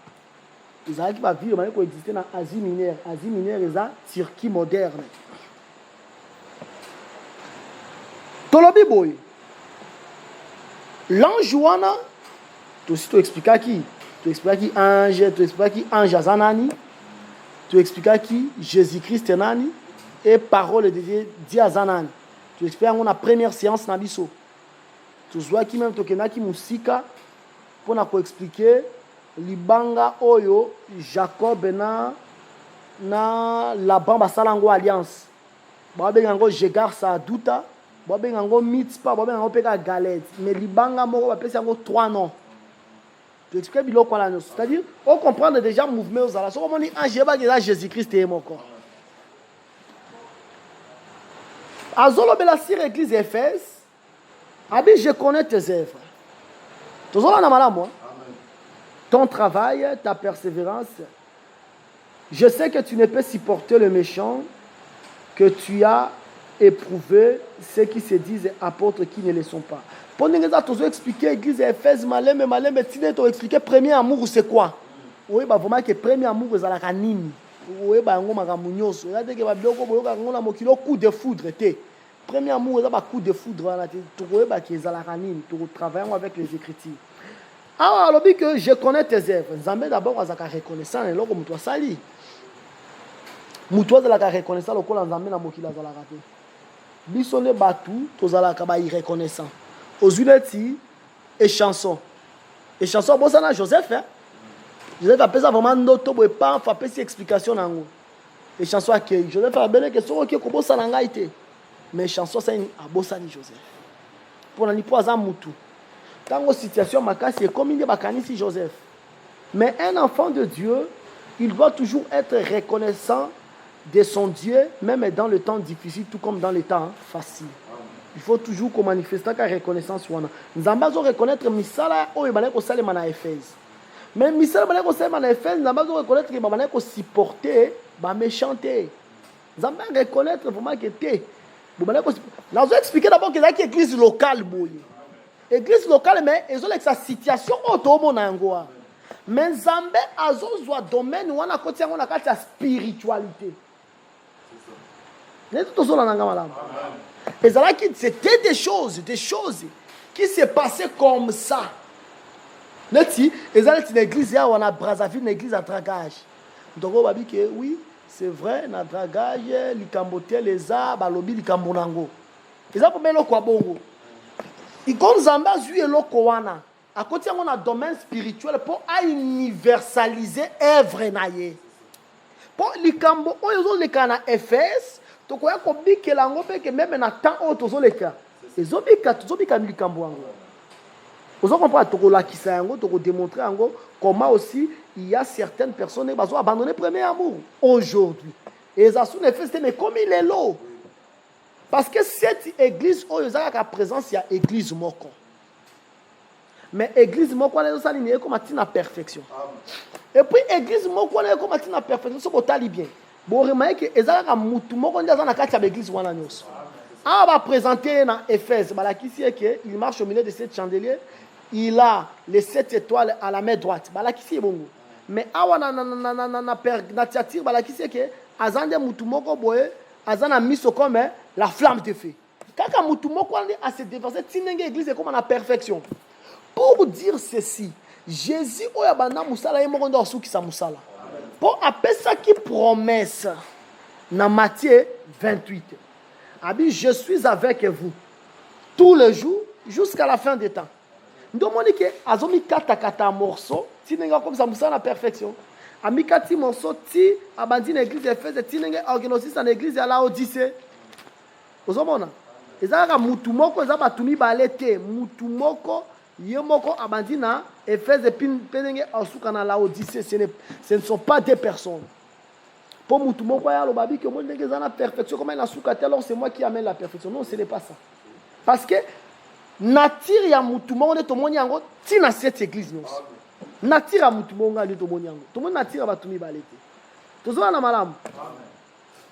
Ils ont qui va ville où exister dans Asie mineure. Asie mineure est la Turquie moderne. Tolobi boy. L'ange wana, tu expliques qui? Tu expliques qui ange, tu expliques qui ange azanani, tu expliques qui Jésus-Christ nani et parole de Dieu azanani. Tu expliques qu'on a première séance na biso. Tu vois qui même tokena ki musika pour na ko expliquer libanga oyo Jacob na Laban basalango alliance. Ba bengango Jegar sa duta, ba bengango Mitzpa, ba bengango peka Galed, mais libanga moko ba pesa yango 3 noms. Tu expliques biloko la notion. C'est-à-dire on comprend déjà mouvement aux ala. So comme on dit ange ba que Jésus-Christ est moko. Azolo bela sire église Éphèse. Abi, je connais tes œuvres. Ton travail, ta persévérance. Je sais que tu ne peux supporter le méchant, que tu as éprouvé ceux qui se disent apôtres qui ne le sont pas. Pour nous expliquer l'église Éphèse, mais tu nous expliquer premier amour, c'est quoi? Oui, bah vraiment que premier amour, c'est la canine. Oui, bah on m'a ramougnoso. Il y a des gens coup de foudre. Premier amour, c'est un coup de foudre. Tu vois qu'ils ont la canine. Tu travailles avec les Écritures. Alors, que je connais tes œuvres. Nzambe d'abord, on a reconnaissant et l'autre, tu as sali. Mutuwa zalaka reconnaissant lokola nzambe na mokila zalaka te. Biso ne batu tozalaka ba irreconnaissant. Ozuleti et chanson. Et chanson bosana Joseph hein. Joseph a pesa vraiment ndoto boye pa fa pesi explication nango. Et chanson akei Joseph a bene que soko ko bosana ngai te. mais chanson c'est à Bossani Joseph. Pour n'en pas à Moutou. Dans une situation makasi, comme il est ici Joseph. Mais un enfant de Dieu, il doit toujours être reconnaissant de son Dieu, même dans le temps difficile, tout comme dans les temps faciles. Il faut toujours manifester la reconnaissance. Nous allons reconnaître Misala ou Ibanek au Salem à Éphèse. Mais Misala Ibanek au Salem à Éphèse, nous allons reconnaître que Ibanek au supporter, bah méchanté. Nous allons reconnaître vraiment que t'es. Nous allons expliquer d'abord que c'est une église locale. Église locale, mais ils ont sa situation automonangoa. Mais Zambé a un domaine où on a une spiritualité. C'était des choses qui se passaient comme ça. Ils ont une église, on a Brazzaville, une église à dragage. Donc on va dire que oui, c'est vrai, na dragage, les cambotés, les arbres, balobi, les cambonango. Ils ont pour mettre le quoi bongo. Ils ont Zamba zué le koana. À côté, on a un domaine spirituel pour universaliser l'œuvre naïe. Pour les cambo, ils ont les cana Éphèse. Donc, on a compris que l'ango peut que même en temps où ils ont les cas. Ils ont bien tous les cambo les cambo ango. Vous avez compris, tu as qui ça ango, tu as démontré ango comment aussi il y a certaines personnes qui ont abandonné le premier amour aujourd'hui. Et ils ont fait mais comme il est là. Parce que cette église où ils ont la présence, il y a l'église moko. Mais l'église moko est alignée comme à perfection. Et puis l'église moko est comme à perfection, c'est pour t'aller bien. Bon, remarquez que les gens qui ont l'église on va présenter dans Éphèse, il marche au milieu de 7 chandeliers, il a les 7 étoiles à la main droite. Mais na tiatir azande mutumoko boye azana miso comme la flamme de feu. Kaka mutumoko a se déverser tinenge église comme en perfection. Pour dire ceci, Jésus oyabana musala yemondo osuki sa musala. Pour appeler ça qui promesse dans Matthieu 28. Abi, je suis avec vous tous les jours jusqu'à la fin des temps. Nous demandons que azomi kata morceau, tinenga comme ça musala la perfection. Ami kati morceau ti abandi na église Éphèse, tinenga organisé dans l'église à la Odyssée. Ozomona. Ezaka mutu moko ezaba tumi balete, mutu moko yemoko abandi na Éphèse et penenge asuka na la Odyssée, ce ne sont pas des personnes. Pour mutu moko ya lo babi que moi ndenge za na perfection comme na suka alors c'est moi qui amène la perfection. Non, ce n'est pas ça. Parce que nature ya mutu moko ne tomoni yango ti na cette église non. Nature ya mutu moko ngali tomoni yango. Tomoni nature ba tumi balete. Tozo na malamu.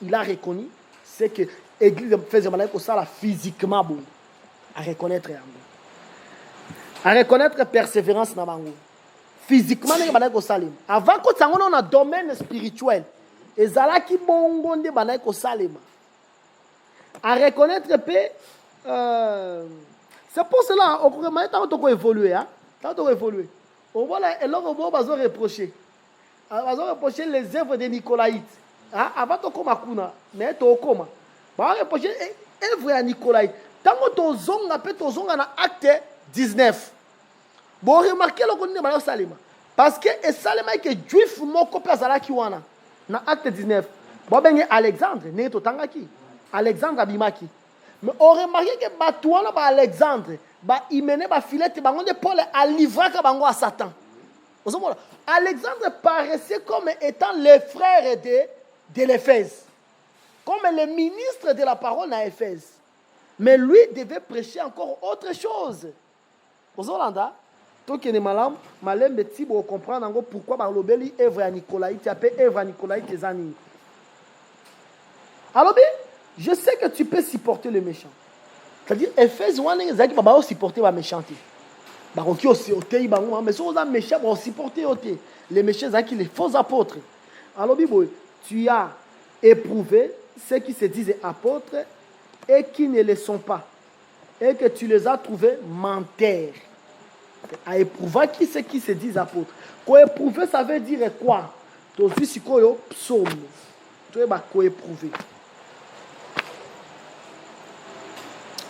Il a reconnu c'est que l'église faisait mal que ça la physiquement bon. À reconnaître yango. À reconnaître persévérance na bango. Physiquement ne ba ko salim. Avant que ça on a domaine spirituel. Ezalaki bongo nde ba ko salima. À reconnaître paix c'est pour cela on commence à évoluer hein. Tant on évoluer. On voit là et là on va reprocher. On va reprocher les œuvres des Nicolaïtes. Ah avant to koma kuna mais to koma. Ba reprocher œuvre ya Nicolaïte. Tant to zonga pe to zonga na acte 19. Bon remarquez le qu'on ba salima. Parce que et salima que juif moko pe azalaki wana. Na acte 19. Bon ben Alexandre ne to tangaki. Alexandre abimaki. Mais on remarque que Batouana ba Alexandre ba imene ba filette ba ngonde Paul a livré ka bango à Satan. Alexandre paraissait comme étant le frère de l'Éphèse. Comme le ministre de la parole à Éphèse. Mais lui devait prêcher encore autre chose. Aux Hollandais, donc il est malin, malin petit pour comprendre pourquoi par l'obéli œuvre à Nicolaïte, tu appelles œuvre à Nicolaïte tes amis. Alors je sais que tu peux supporter le méchant. C'est-à-dire Éphèse on est qui va supporter la méchanceté. Bah qui aussi ôté mais si on a méchant on supporter ôté les méchants qui les faux apôtres. Alors tu as éprouvé ceux qui se disent apôtres et qui ne le sont pas et que tu les as trouvés menteurs. À éprouver qui c'est qui se disent apôtres. Quoi éprouver ça veut dire quoi? Tu as vu ce qu'on a psaume. Tu vas quoi éprouver.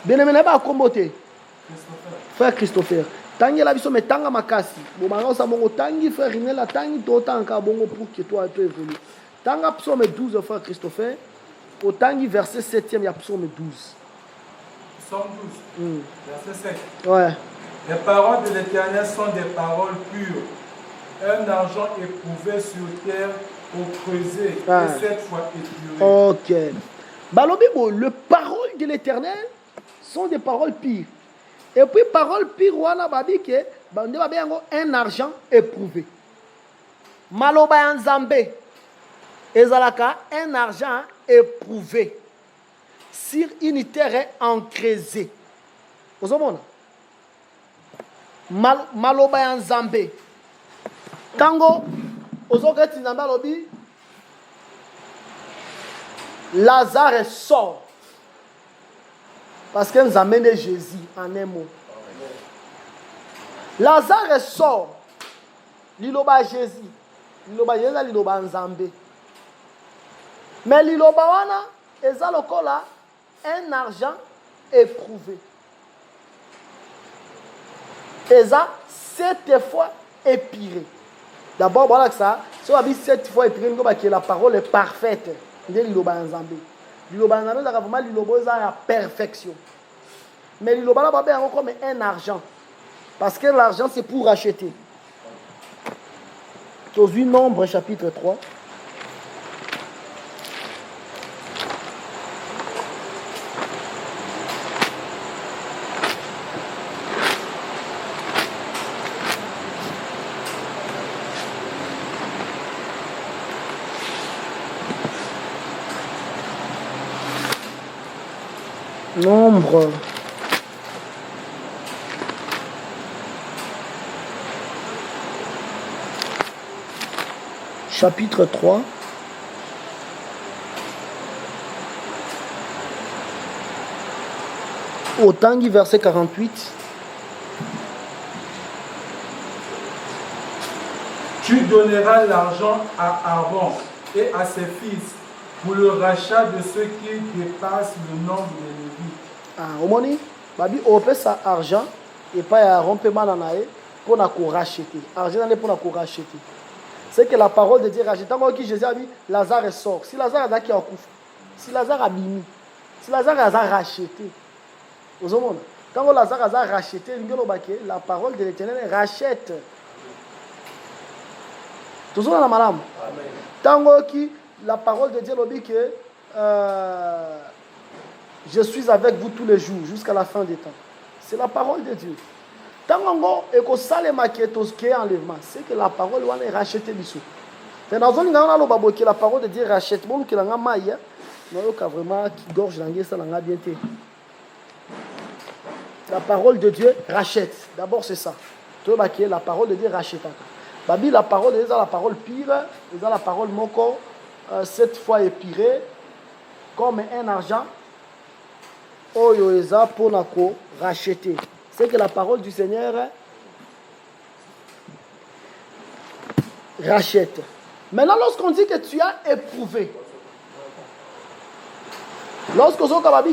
Bien aimé là-bas comboté. Frère Christopher. Tangi la biso metanga makasi. Bon manga sa bongo tangi frère Rinela tangi to tanka bongo pour que toi tu évolues. Tanga psaume 12 frère Christopher. Au tangi verset 7e il y a psaume 12. Somme 12, verset 5. Ouais. Les paroles de l'Éternel sont des paroles pures, un argent éprouvé sur terre au creuset et 7 fois épuré. Ok. Balobi, les paroles de l'Éternel sont des paroles pires. Et puis, paroles pires, on a dit que un argent éprouvé. Maloba Nzambe, ezalaka un argent éprouvé sur une terre encrasée. Vous avez Maloba Nzambe. Tango, ozokati Nzambe alobi, Lazare sort. Parce que nous amenons Jésus en un mot. Lazare sort. Liloba Jésus. Liloba Jésus, liloba Nzambe. Mais liloba wana, eza lokola un argent éprouvé. Eza 7 fois épiré. D'abord, voilà que ça. Si on a dit 7 fois épiré, la parole est parfaite. De liloba Nzambe. Liloba Nzambe, c'est vraiment liloba eza la perfection. Mais liloba là, babé encore comme un argent. Parce que l'argent, c'est pour acheter. Josué Nombre, chapitre 3. Nombre. Chapitre 3. Au Tanguy, verset 48. Tu donneras l'argent à Aaron et à ses fils pour le rachat de ceux qui dépassent le nombre des Lévites. Ah, au moni, babi opé sa argent et pas à romper mananae pour na ko racheter. Argent n'est pour na ko racheter. C'est que la parole de Dieu rachète. Tant que Jésus a dit Lazare sort. Si Lazare a qui en couvre, si Lazare a bimi, si Lazare a racheté. Vous avez quand Lazare a racheté, la parole de l'Éternel rachète. Tout ça dans la madame. Tant que la parole de Dieu dit que je suis avec vous tous les jours jusqu'à la fin des temps. C'est la parole de Dieu. Tant que enlèvement, c'est que la parole est rachetée dessous. Mais dans que la parole de Dieu rachète, bon que la maille, vraiment qui gorge l'anglais, ça l'a bien été. La parole de Dieu rachète. D'abord c'est ça. La parole de Dieu rachète. Babi, la parole de Dieu, la parole pire, la parole moko 7 fois épirée, comme un argent. Oyo eza pour nako racheter. C'est que la parole du Seigneur rachète. Maintenant, lorsqu'on dit que tu as éprouvé, lorsqu'on dit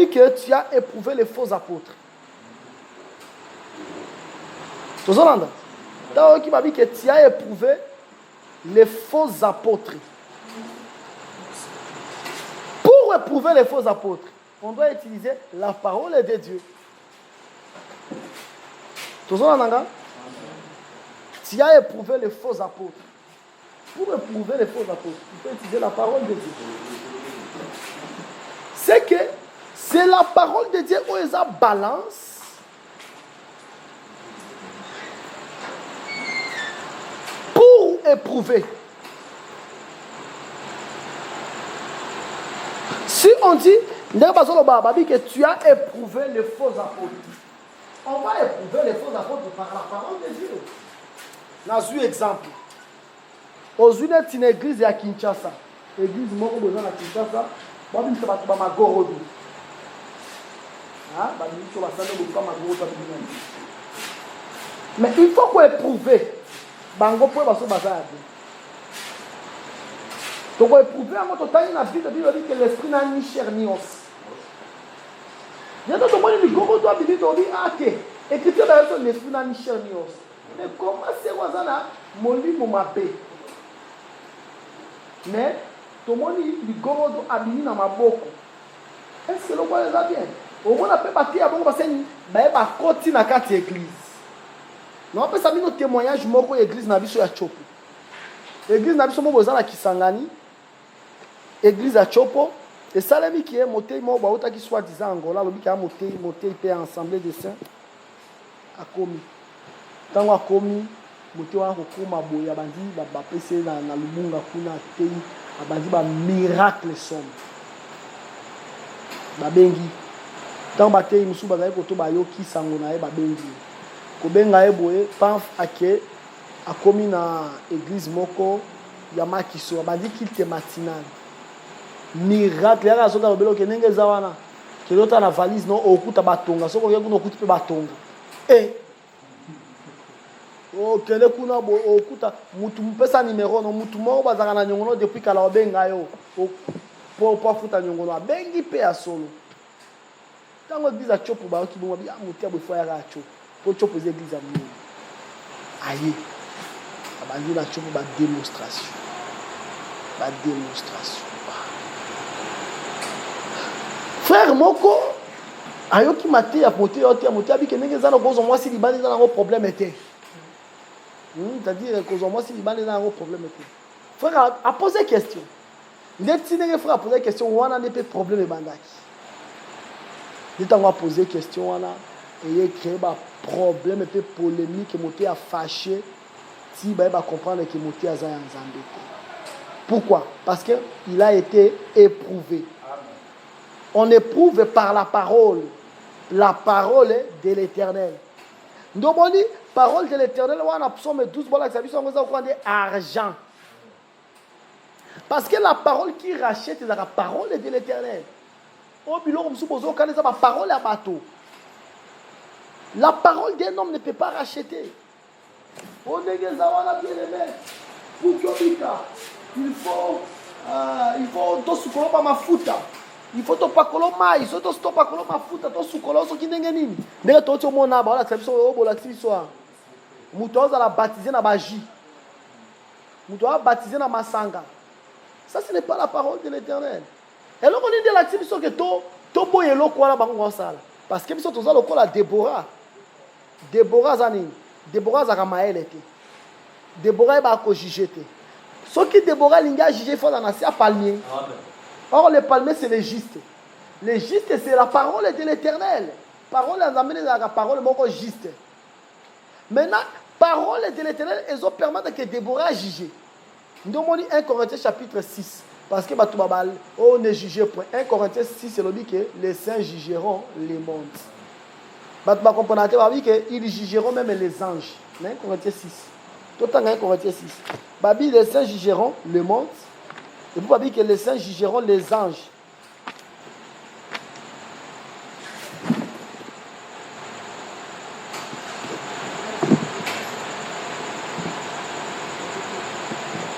que tu as éprouvé les faux apôtres, tu as dit que tu as éprouvé les faux apôtres. Pour éprouver les faux apôtres, on doit utiliser la parole de Dieu. Tu as éprouvé les faux apôtres. Pour éprouver les faux apôtres, il faut utiliser la parole de Dieu. C'est que c'est la parole de Dieu où ils ont balance. Pour éprouver. Si on dit que tu as éprouvé les faux apôtres, on va éprouver les faux apôtres par la parole de Dieu. Dans un exemple, aux une église à Kinshasa, l'église Moko à Kinshasa, mais il faut qu'on éprouve. Bango pour baso bazar. Donc éprouver en mode total na Bible dit que l'esprit n'a ni chair ni os. Il y a d'autres mots qui gogo doit dire que écriture d'ailleurs l'esprit n'a ni chair ni os. Mais comment c'est wazana moli mumapé. Mais tout le monde dit gogo doit habiller na maboko. Est-ce que le roi les a bien? Au moins, on peut partir à bon parce que bah côté na carte église. Non, on peut savoir nos témoignages moko église na biso ya Chopo. Église na biso mo bozala Kisangani. Église à Chopo. Et ça l'ami qui est monté mo ba ota qui soit disant Angola, le qui a monté pe ensemble de saints a commis. Tant a commis monté wa ko koma boya bandi ba pese na lubunga kuna te bandi ba miracle somme. Ba bengi tant ba te musu ba ko to ba yo ki sango na e ba bengi. Ko benga e boye paf ake a commis na église moko ya makiso bandi kilte matinale. Miracle ya kasoka belo ke ndenge za wana kelota na valise no okuta batonga soko ke kuna okuti pe batonga o kele kuna bo okuta mutu mpesa numéro no mutu moko bazaka na nyongono depuis kala obenga yo po futa nyongono abengi pe ya solo tango biza chopo ba ki bo bi amuti abo fo ya ka chopo po chopo ze biza mu aye abandi na chopo ba démonstration frère moko ayoki mate ya pote yote ya mote abike ndenge za na kozo mwasi libani za na problème était c'est-à-dire kozo mwasi libani za na problème était frère a posé question ndeti ndenge frère a posé question wana ne pe problème bandaki ndeta a posé question wana et créé ba problème pe polémique mote a fâché si ba comprendre que mote a za ya nzambe. Pourquoi? Parce que il a été éprouvé. On éprouve par la parole de l'Éternel. Donc on dit, parole de l'Éternel, on a psaume 12, argent. Parce que la parole qui rachète, c'est la parole de l'Éternel. La parole d'un homme ne peut pas racheter. On est pour il faut to sukolo pa mafuta. Il faut to pakolo mai, so to stop pakolo mafuta, to sukolo so kinenge nini. Ndenge to tio mona ba la biso obo la biso. Muto za la baptiser na baji. Muto a baptiser na masanga. Ça ce n'est pas la parole de l'Éternel. Et là on dit de la biso que to boyelo ko la bango sala. Parce que biso to za lokola Déborah. Déborah zani. Déborah za kamael était. Déborah ba ko jijete. Ce qui Déborah Linga jugé faut dans un palmier. Or le palmier c'est le juste. Le juste c'est la parole de l'Éternel. Parole en amené la parole moko juste. Maintenant parole de l'Éternel ils ont permis que Déborah juge. Nous on dit 1 Corinthiens chapitre 6 parce que batou babal on ne juge point. 1 Corinthiens 6 c'est le dit que les saints jugeront les mondes. Batou ba comprendre que ils jugeront même les anges. 1 Corinthiens 6. Tout en 1 Corinthiens 6. Babi, les saints jugeront le monde. Et puis, Babi, que les saints jugeront les anges.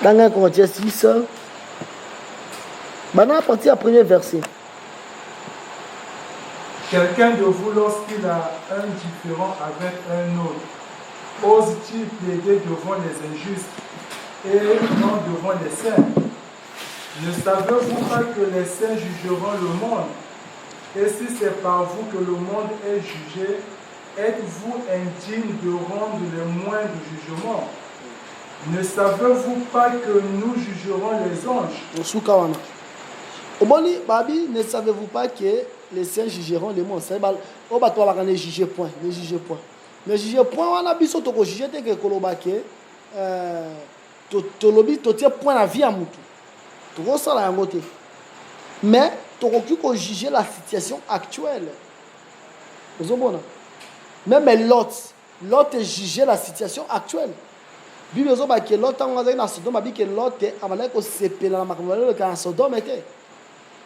Dans 1 Corinthiens 6, maintenant, à partir du premier verset. Quelqu'un de vous, lorsqu'il a un différend avec un autre, ose-t-il plaider devant les injustes et non devant les saints? Ne savez-vous pas que les saints jugeront le monde? Et si c'est par vous que le monde est jugé, êtes-vous indigne de rendre le moindre jugement? Ne savez-vous pas que nous jugerons les anges? Omoni, Babi, ne savez-vous pas que les saints jugeront le monde? On va pas ne juger point, ne juger point. Ne juger point, on a biso to ko juger te que kolobake to lobi to tie point la vie à mutu. To ko sala yango te. Mais to ko juger la situation actuelle. Vous comprenez? Même Lot juger la situation actuelle. Bible zo ba ke Lot nga na Sodome bi ke Lot amana ko sepela na makambo le ka Sodome était.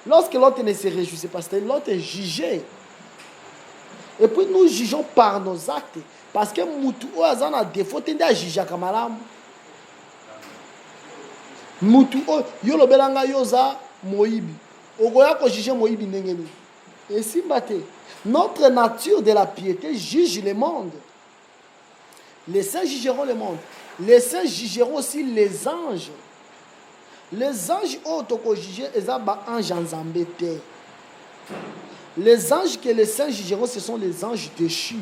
Lorsque Lot ne se réjouissait pas, c'était Lot est jugé. Et puis nous jugeons par nos actes. Parce que Moutou a défaut, il a jugé comme malam. Moutou, yo lo belanga yoza Moïbi. Ogoya ko juger Moïbi nengeni. Et si baté, notre nature de la piété juge le monde. Les saints jugeront le monde. Les saints jugeront aussi les anges. Les anges ont juger les anges en zambété. Les anges que les saints jugeront, ce sont les anges déchus.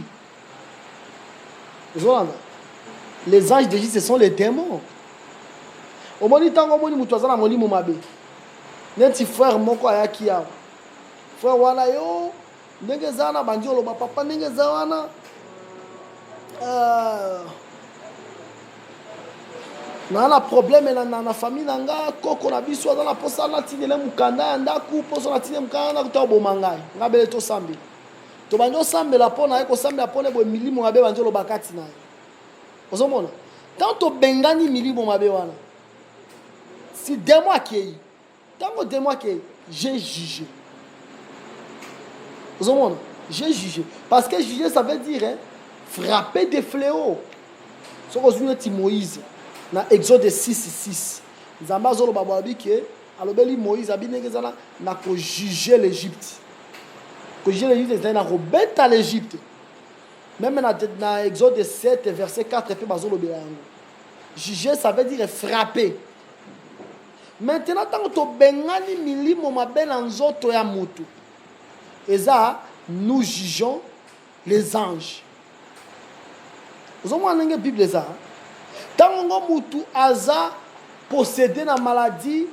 Les anges déchus, ce sont les démons. Au moment où tu as molimo mabe, neti frère moko ayaki ya. Frère wana yo, ndenge zana bandiolo ba papa ndenge zawana. Na problème na famille nanga koko na biso azala posa na tinele mukanda ya ndaku poso na tinele mukanda na kuta bomangai ngabele to sambi to banjo sambe la pona eko sambe la pona bo milimo mabe banjo lo bakati na ozomona tanto bengani milimo mabe wana si démon akei tango démon akei j'ai jugé ozomona j'ai jugé parce que juger ça veut dire hein, frapper des fléaux so kozuna ti Moïse na Exode 6:6 nzamba zolo bababi ke alobeli Moïse abinengezana na ko juger l'Égypte ko juger l'Égypte c'est na robeta l'Égypte même na Exode 7 verset 4 pe bazolo beyango juger ça veut dire frapper. Maintenant tant to bengani milimo mabe na nzoto ya mutu eza nous jugeons les anges. Vous avez une Bible ça. Tant que mutu aza possédé na maladie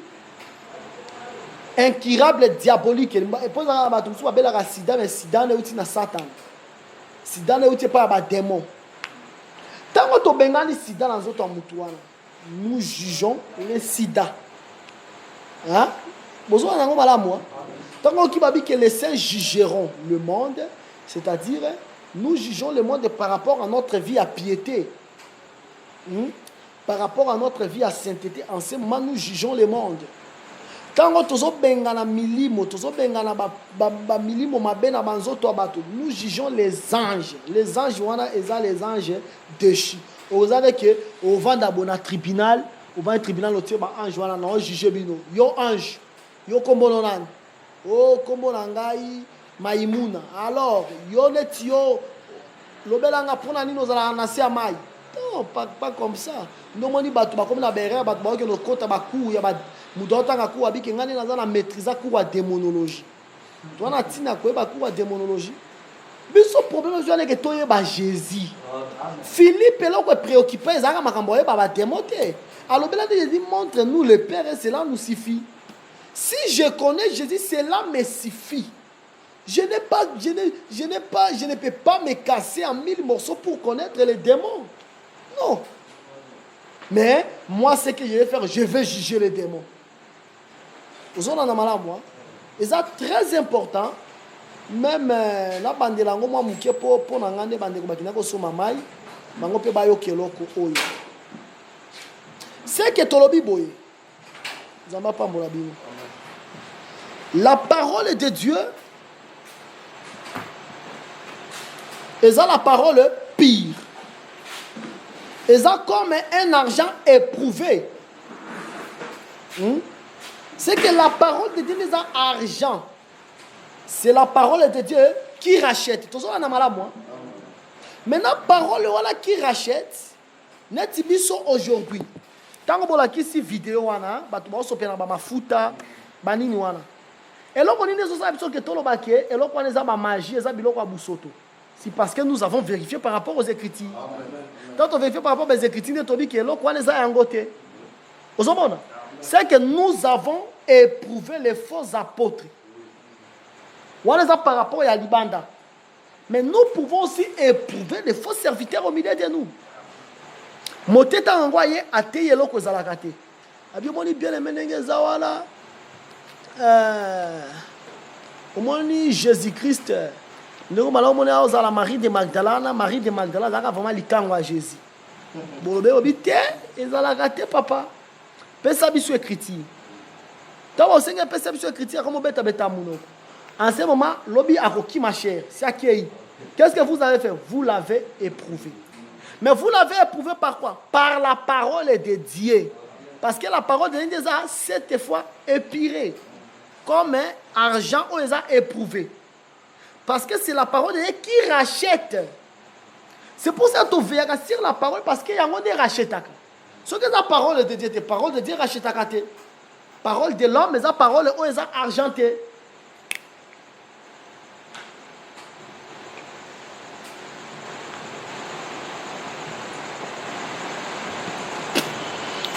incurable diabolique et pour ça ba tout ba bela sida mais sida na uti na satan. Sida na uti pa ba démon. Tant que to bengani sida na nzoto mutu wana nous jugeons les sida. Hein? Besoin na ngoma la moi. Tant que babi que les saints jugeront le monde, c'est-à-dire nous jugeons le monde par rapport à notre vie à piété. Par rapport à notre vie à sainteté, en ce moment nous jugeons le monde. Tant que tozo bengana milimo, tozo bengana ba milimo mabena banzoto abato, nous jugeons les anges. Les anges wana eza les anges déchus. Vous savez que au vend abona tribunal, au vend tribunal au ba ange wana na juger bino. Yo ange, yo kombono nan. Oh kombo nangai maimuna. Alors, yo net yo lobelanga pona nino zala na sia mai. Non, pas comme ça. Nous moni batu ba comme na berre batu ba ke no kota ba ku ya ba mudota nga ku abiki ngani na zana maîtriser ku wa démonologie. Tu na tina ko ba ku wa démonologie. Biso problème zo que toye ba Jésus. Philippe là ko préoccupé zaka makambo ye ba démonter. Alors bela de Jésus montre-nous le Père et cela nous suffit. Si je connais Jésus, cela me suffit. Je ne peux pas me casser en 1000 morceaux pour connaître les démons. Non. Mais moi, ce que je vais faire, je vais juger les démons. Vous en avez mal à moi. Et ça, très important. Même la bande de l'ango, moi, je pour n'angane bande de bakina ko soma mai, bango pe bayo keloko oyo. C'est que tolobi boye. Zamba pa molabino. La parole de Dieu est la parole pire. Est comme un argent éprouvé. C'est que la parole de Dieu est argent. C'est la parole de Dieu qui rachète. Tout ça, on a mal à moi. Maintenant, la parole voilà, qui rachète, n'est-ce pas aujourd'hui? Tant que vous avez cette vidéo, vous avez ma futa, banini wana. Et là, on a des que tout le baquet, et là, on a des magie, et biloko abusoto. C'est parce que nous avons vérifié par rapport aux Écritures. Quand on vérifie par rapport aux Écritures, on a dit que là, on a des angotés. C'est que nous avons éprouvé les faux apôtres. On a par rapport à Libanda. Mais nous pouvons aussi éprouver les faux serviteurs au milieu de nous. Moteta envoyé à Teyelo Kozalakate. Abimoni bien aimé Zawala. Omoni Jésus-Christ. Nous allons à la Marie de Magdalene. Marie de Magdalene a vraiment likango à Jésus. Bon, obité, ils ont raté papa. Pesa biso écriture. Tant que vous pesa biso écriture, comme beta beta mouno. En ce moment, l'obi a roki ma chère. C'est à qui? Qu'est-ce que vous avez fait? Vous l'avez éprouvé. Mais vous l'avez éprouvé par quoi? Par la parole de Dieu. Parce que la parole de Dieu a 7 fois épiré. Comme un argent, on les a éprouvés. Parce que c'est la parole de Dieu qui rachète. C'est pour ça que tu verras sur la parole, parce qu'il y a un des rachètes. Ce que la parole de Dieu, la parole de Dieu rachète. Parole de l'homme, mais la parole, on les a argenté.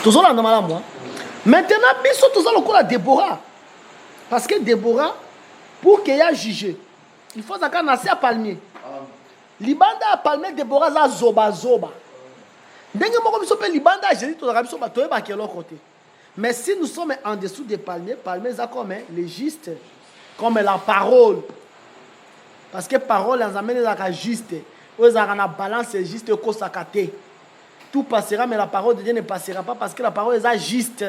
Tous on a moi. Maintenant, biso tous on a Déborah. Parce que Déborah, pour qu'il y ait jugé, il faut qu'on nasse à palmier. Libanda a palmier Déborah za zoba. Denge moko biso pe libanda a Jésus, tout le biso batoye ba quel côté. Mais si nous sommes en dessous des palmiers, palmiers ça comme les justes, comme la parole. Parce que parole les amène la juste. Aux la balance est juste ko sakate. Tout passera mais la parole de Dieu ne passera pas parce que la parole est juste.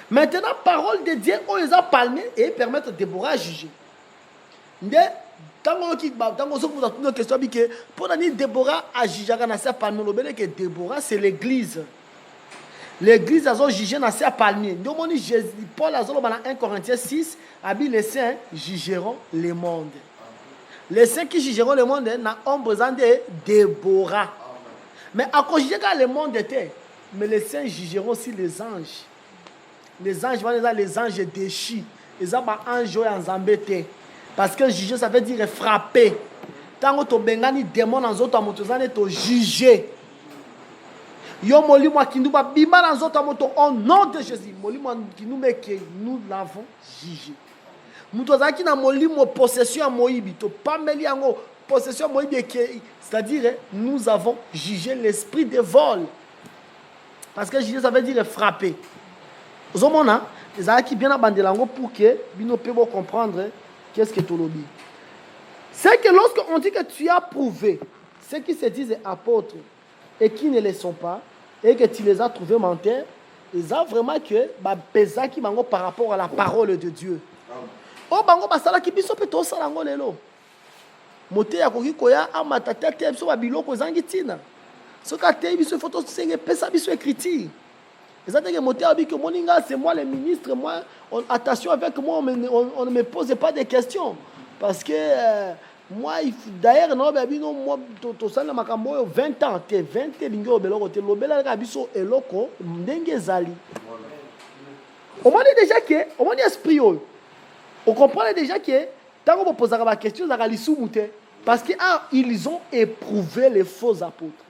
Maintenant, parole de Dieu, on les a palmés et permettre Déborah à juger. Tant qu'on a question, pour Déborah à juger, que Déborah, c'est l'église. L'église a jugé dans ses palmiers. Paul a dit dans 1 Corinthiens 6, les saints jugeront le monde. Les saints qui jugeront le monde, ont besoin de Déborah. Mais à cause de le monde était, mais les saints jugeront aussi les anges. Les anges, les anges déchis. Les anges en parce que juger, ça veut dire frapper. Tant que tu bengani démon dans autres motos, tu juger. Yo moli moi qui nous va bima dans autres motos au nom de Jésus. Moli moi qui nous met que nous l'avons jugé. Nous avons qui na moli mo possession à moibi, to pas meli ango possession moibi, c'est-à-dire nous avons jugé l'esprit de vol. Parce que juger, ça veut dire frapper. Vous avez les gens qui viennent à langue pour que nous puissions comprendre qu'est-ce que tu as dit. C'est que lorsqu'on dit que tu as prouvé ceux qui se disent apôtres et qui ne le sont pas, et que tu les as trouvés menteurs, ils ont vraiment que pesa qui mango par rapport à la parole de Dieu. Oh bango basala qui biso pe to sala ngo lelo. Moté ya koki koya amatata te biso ba biloko zangi tina. Ce ka te biso photo senge pesa biso écriture. C'est-à-dire que c'est moi le ministre, moi, attention avec moi, on ne me pose pas de questions. Parce que moi, d'ailleurs, moi, 20 ans, 20 on m'a dit déjà que, on m'a dit esprit, on comprend déjà que, tant qu'on pose la question, parce qu'ils ont éprouvé les faux apôtres.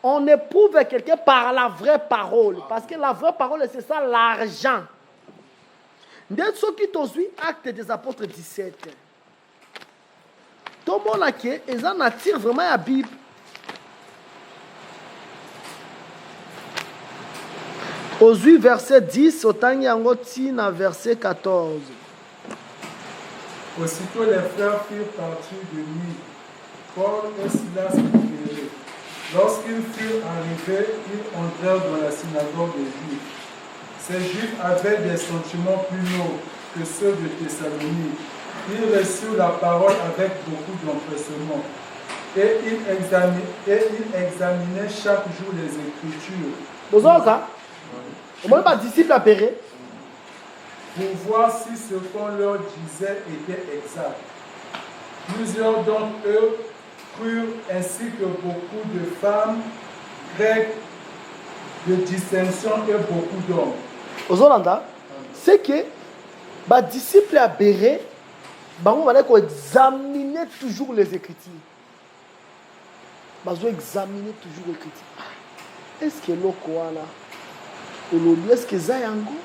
On éprouve quelqu'un par la vraie parole. Parce que la vraie parole, c'est ça, l'argent. Dès ce qui t'osuit, acte des apôtres 17. Tout le monde a qui, ils en attirent vraiment la Bible. Osui verset 10, Otangi Angotina verset 14. Aussitôt les frères firent partir de nuit. Paul et Silas éclairés. Lorsqu'ils furent arrivés, ils entrèrent dans la synagogue des Juifs. Ces Juifs avaient des sentiments plus nobles que ceux de Thessalonique. Ils reçurent la parole avec beaucoup d'empressement. Et ils examinaient chaque jour les Écritures. Vous avez ça? Vous avez pas disciple à Péré? Pour voir si ce qu'on leur disait était exact. Plusieurs d'entre eux crurent, ainsi que beaucoup de femmes grecques de distinction et beaucoup d'hommes. Aux Hollandais, c'est que les disciples à Béré, on va examiner toujours les Écritures. On va examiner toujours les Écritures. Est-ce que l'eau là, est-ce que ça y a un goût?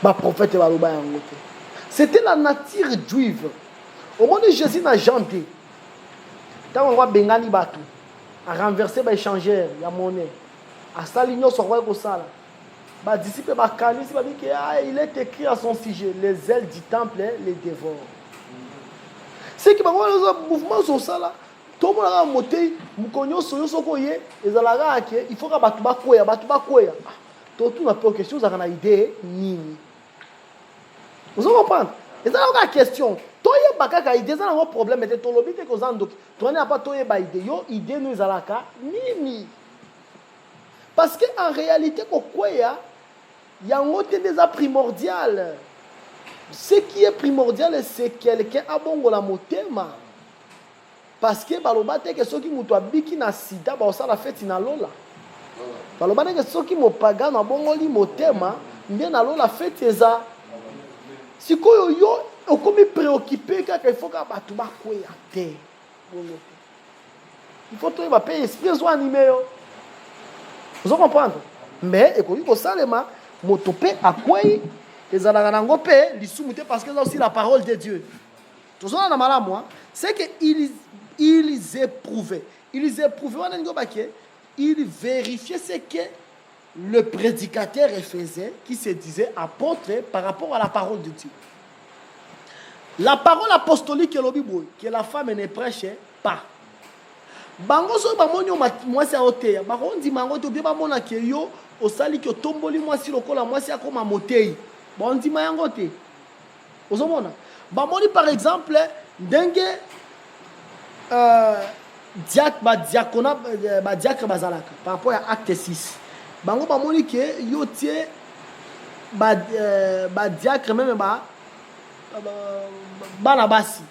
Prophète va le bailler en côté. C'était la nature juive. Au moment où Jésus n'a janté, quand on voit Bengani Batou, à renverser les échangeurs, la monnaie, à s'aligner sur le sala, les disciples il est écrit à son sujet, les ailes du temple les dévorent. C'est que le mouvement sur ça là, tout le monde a monté, il faut que tout n'a pas question, vous avez une idée, nini. Vous comprenez? Et ça, c'est une question. Tu as une idée, c'est un problème. Mais tu as une idée, tu n'as pas une idée. Tu idée, nous avons nini. Parce qu'en réalité, il y a un autre des primordial. Ce qui est primordial, c'est quelqu'un a bon la motema. Parce que les gens qui ont biki na sida, ça la fête na lola. Les gens qui ont pagan na bon li motema, bien na lola fête eza. Si yo okomi préoccupé quand il faut que batu ba kwea te. Il faut que tu esprit soit animé. Vous comprenez? Mais, écoutez, au Salema, motopé à quoi ils ont parce que c'est aussi la parole de Dieu. Tout ça, on a moi, c'est qu'ils éprouvaient. Ils éprouvaient, ils vérifiaient ce que le prédicateur faisait, qui se disait apôtre par rapport à la parole de Dieu. La parole apostolique que la femme ne prêchait pas. Bango so bamoni moi c'est oteya bango ndi mango to biba mona ke yo osali ke tomboli moi si lokola moi si akoma motei bon ndi mayango te ozomona bamoni par exemple ndenge diacre bazalaka par rapport à acte 6 bango bamoni ke yo tie diacre même bana basi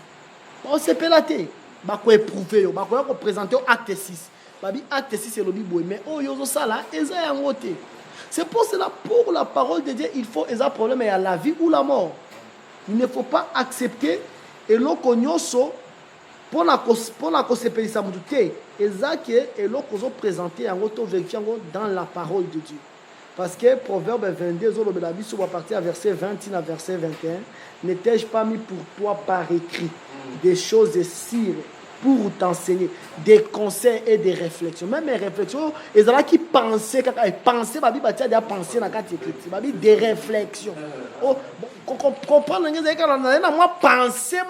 on se pelate bako éprouver bako présenter acte 6 babi acte 6 c'est le bible mais oh yozo sala eza yango te. C'est pour cela pour la parole de Dieu il faut eza problème à la vie ou la mort. Il ne faut pas accepter et l'okonyoso pour la sepelisa mutu te eza ke elokozo présenter yango to vérifier yango dans la parole de Dieu. Parce que Proverbe 22 zolobela biso à partir à verset 20 à verset 21 n'étais-je pas mis pour toi par écrit des choses sûres pour t'enseigner, des conseils et des réflexions. Même les réflexions, ils ont qui pensaient, babi batia déjà pensé dans quatre écritures, babi des réflexions. Oh, comprendre que moi penser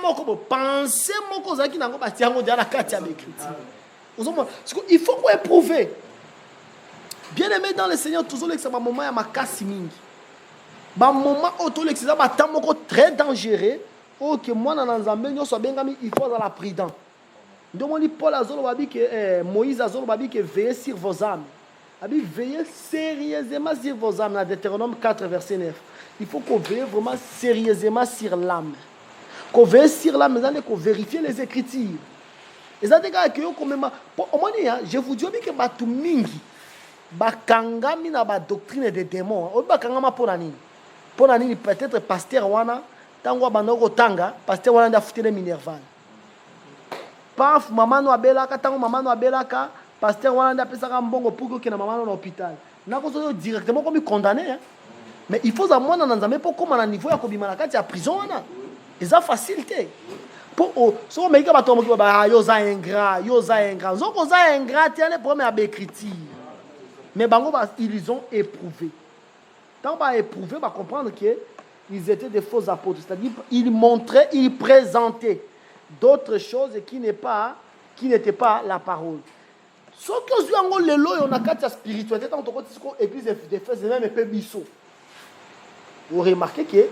moko zaki nango batia ngo déjà dans quatre écritures. Il faut qu'on éprouve. Bien aimé dans le Seigneur, toujours l'ex ma moment ya makasi mingi. Ba moment auto l'ex ba tamoko très dangereux. Ok, moi dans Nzambe nyoso bengami il faut la prudent. Demoni Paul azolo babi que Moïse azolo babi que veillez sur vos âmes. Abi veillez sérieusement sur vos âmes dans Deutéronome 4 verset 9. Il faut qu'on veille vraiment sérieusement sur l'âme. Qu'on veille sur l'âme, mais qu'on vérifie les écritures. Et ça dégage que yo comme au moins je vous dis que batu mingi bakangami na ba doctrine des démons. O bakangama pona nini peut-être pasteur wana tango banoko tanga pasteur wana ndafutele minerval. Paf maman no abelaka tango maman no abelaka pasteur wana ndapesaka mbongo pour que na maman no hôpital. Nako so directement comme condamné hein. Mais il faut amona na nzambe pour comme na niveau ya kobima na kati ya prison wana. Eza facilité. Pour so meika bato mo ba yo za ingrat. Zoko za ingrat tiane problème à écriture. Mais bango ils ont éprouvé. Tant ba éprouvé ba comprendre que ils étaient des faux apôtres, c'est-à-dire ils montraient, ils présentaient d'autres choses qui n'étaient pas la parole. Ce que vous avez le lot, on a quatre spiritualité tant que l'église d'Éphèse même peu biso. Vous remarquez que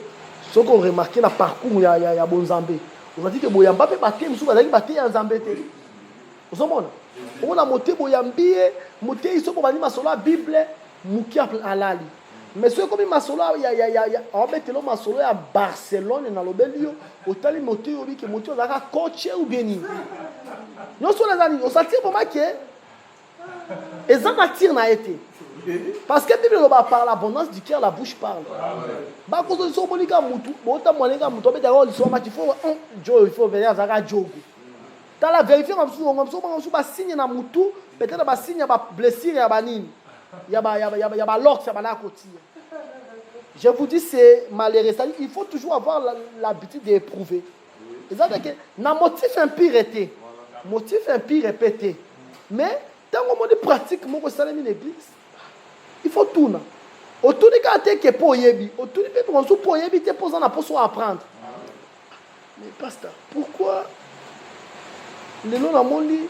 ce qu'on remarqué dans le parcours il y a bon Zambé. On a dit que boyamba peut battre musu bazali battre ya Zambé te. Vous comprenez? On a monté boyambi, monté iso ko bani masola Bible muki alali. Mais ce comme masolo en fait le masolo à Barcelone dans l'obelio otali moto yobi ke moto za ka coach ou bien ni non so les amis on s'attire pour moi que ezama tire na été parce que Bible va par l'abondance du cœur la bouche parle ba ko so monika mutu bota monika mutu be d'accord il faut Joe il faut venir za ka jogo dans la vérité comme so ba signe na mutu peut-être ba signe ba blessure ya banini. Il y a l'ox, il y a côté. Je vous dis, c'est malheureux. Il faut toujours avoir l'habitude d'éprouver. C'est-à-dire que dans motif impire était, motif impire répété. Mais tant qu'on pratique, mon l'église, il faut tourner. Au tout cas, tu es pour yebi. Au tout cas, tu es pour yebi, tu es pour apprendre. Mais pasteur, pourquoi les noms à mon lit,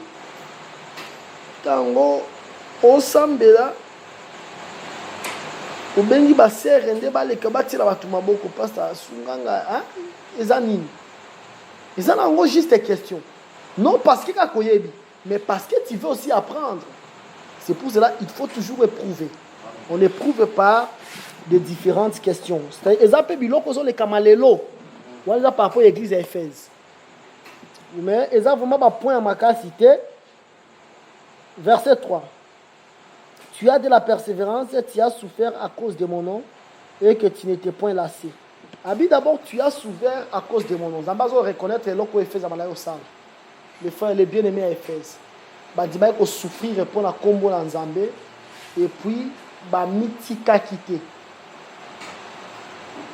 tango, au sambela, au bengi basser rende baleka batila batu maboko pasteur sunganga hein ezanini ezana ngo juste question non parce que kakoyebi mais parce que tu veux aussi apprendre. C'est pour cela il faut toujours éprouver. On éprouve par de différentes questions. C'est ezape biloko zo le kamalelo wala par rapport à l'église d'Éphèse. Mais eza vraiment ba point à ma cité verset 3. Tu as de la persévérance, tu as souffert à cause de mon nom et que tu n'étais point lassé. Abi d'abord, tu as souffert à cause de mon nom. Zambazo reconnaître l'oko Éphèse à Malayo Sal. Les frères, les bien-aimés à Éphèse. badima ko souffrir pour la combo na Nzambe et puis ba mitika quitter.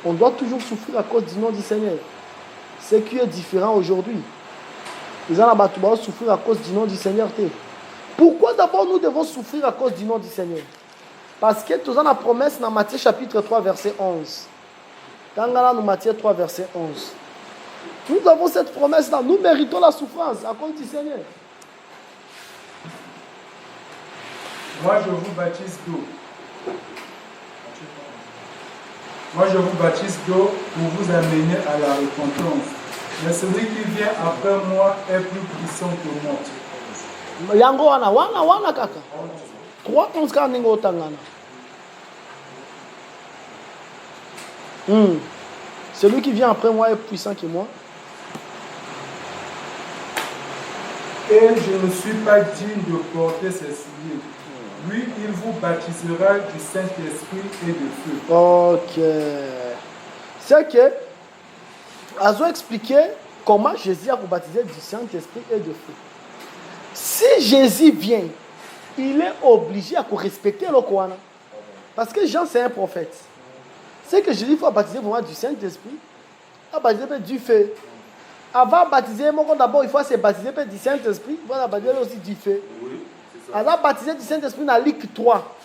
On doit toujours souffrir à cause du nom du Seigneur. Ce qui est différent aujourd'hui. Les gens doivent souffrir à cause du nom du Seigneur. Pourquoi d'abord nous devons souffrir à cause du nom du Seigneur? Parce que tout ça la promesse dans Matthieu chapitre 3 verset 11. Dans Matthieu 3 verset 11. Nous avons cette promesse là. Nous méritons la souffrance à cause du Seigneur. Moi je vous baptise d'eau. Moi je vous baptise d'eau pour vous amener à la repentance. Mais celui qui vient après moi est plus puissant que moi. Yango wana kaka. 3:11 ka ningo tangana. Celui qui vient après moi est puissant que moi. Et je ne suis pas digne de porter ses souliers. Lui, il vous baptisera du Saint-Esprit et de feu. Ok. C'est que, Azo expliqué comment Jésus a vous baptisé du Saint-Esprit et de feu. Si Jésus vient, il est obligé à respecter le Coran. Parce que Jean, c'est un prophète. C'est que Jésus faut baptiser vraiment du Saint-Esprit, à baptiser du feu. Avant de baptiser, d'abord, il faut se baptiser du Saint-Esprit, il faut baptiser aussi du feu. Alors, baptisé du Saint-Esprit dans Luc 3,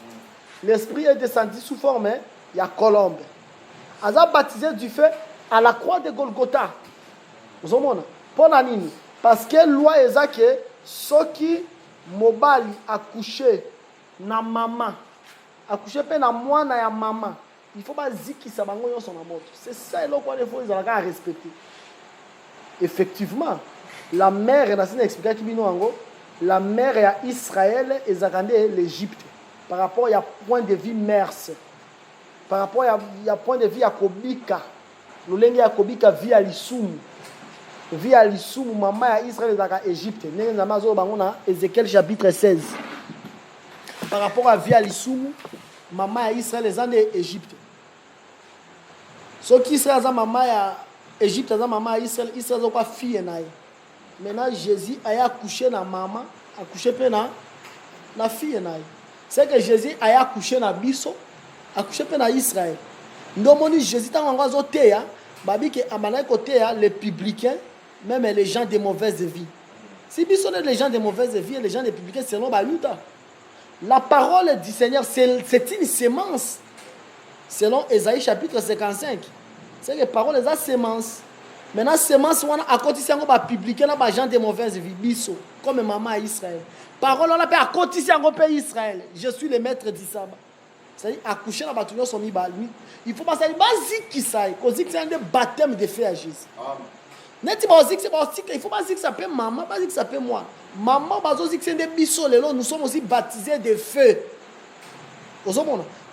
l'Esprit est descendu sous forme, il y a colombe. Alors, baptisé du feu à la croix de Golgotha. Vous comprenez? Pour nani? Parce que loi est que ceux qui mobali accouché na maman, accouché pe na moi na ya maman, il faut pas dire que ça va ngouiller son amour. C'est ça le quoi il faut ils ont respecter. Effectivement, la mère est dans une explication qui nous la mère est à Israël et Zakandé l'Égypte. Par rapport à point de vue merce. Par rapport à point de vue à Kobika. Le lengue à Kobika via l'Issoum. Via l'Issoum, maman à Israël et Égypte. Nous avons Ézéchiel chapitre 16. Par rapport à via l'Issoum, maman à Israël et Égypte. Ce qui Israël maman à Égypte, maman à Israël, Israël n'a pas fille. Maintenant, Jésus a accouché na maman, accouché na fille. C'est que Jésus a accouché na biso, accouché na Israël. Nous Jésus a accouché babi que amana côté les publicains, même les gens de mauvaise vie. Si biso les gens de mauvaise vie, les gens des publicains selon baluta. La parole du Seigneur, c'est une sémence. Selon Ésaïe chapitre 55. C'est que la parole est la sémence. Maintenant, sémence, on a côté ça, on va publier dans les gens de mauvaise vie, biso, comme maman à Israël. Parole, on a à côté ça, on peut Israël. Je suis le maître du sabbat. C'est-à-dire, accoucher dans la bâtiment, son mi-balmi. Il faut pas savoir, basique qui ça, c'est un baptême de feu à Jésus. Il faut pas dire que ça peut maman, pas dire que ça peut moi. Maman, c'est un biso, nous sommes aussi baptisés de feu.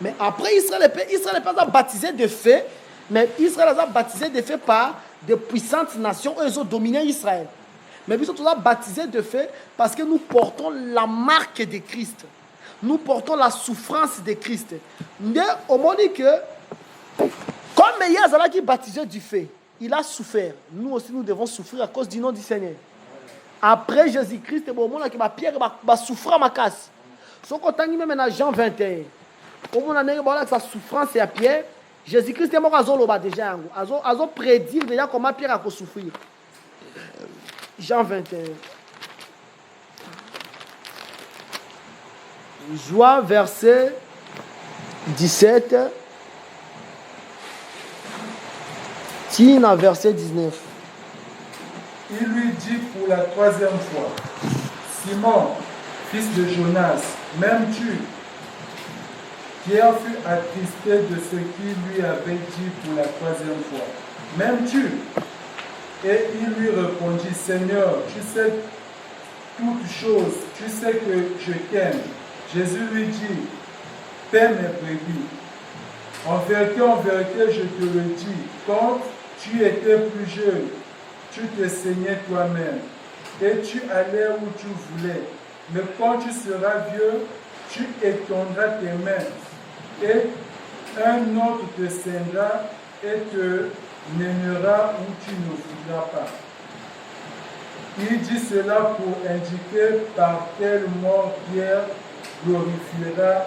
Mais après, Israël n'est pas baptisé de feu, mais Israël est baptisé de feu par de puissantes nations, eux, ils ont dominé Israël. Mais nous sommes baptisés de feu parce que nous portons la marque de Christ. Nous portons la souffrance de Christ. Mais au moment que, comme Yazala qui est baptisé du feu, il a souffert. Nous aussi, nous devons souffrir à cause du nom du Seigneur. Après Jésus-Christ, au moment où Pierre va souffrir à ma casse. Ce qu'on a même dans Jean 21. Au moment où sa souffrance est à Pierre, Jésus-Christ est mort à Zoloba déjà. Azo prédire déjà comment Pierre a souffrir. Jean 21. Joie, verset 17. Tina, verset 19. Il lui dit pour la troisième fois, Simon, fils de Jonas, m'aimes-tu? Pierre fut attristé de ce qu'il lui avait dit pour la troisième fois. M'aimes-tu? Et il lui répondit, Seigneur, tu sais toutes choses, tu sais que je t'aime. Jésus lui dit, paie mes brebis. En vérité, je te le dis, quand tu étais plus jeune, tu te saignais toi-même et tu allais où tu voulais. Mais quand tu seras vieux, tu étendras tes mains et un autre te saignera et te mènera où tu ne voudras pas. Il dit cela pour indiquer par quel mort Pierre glorifierait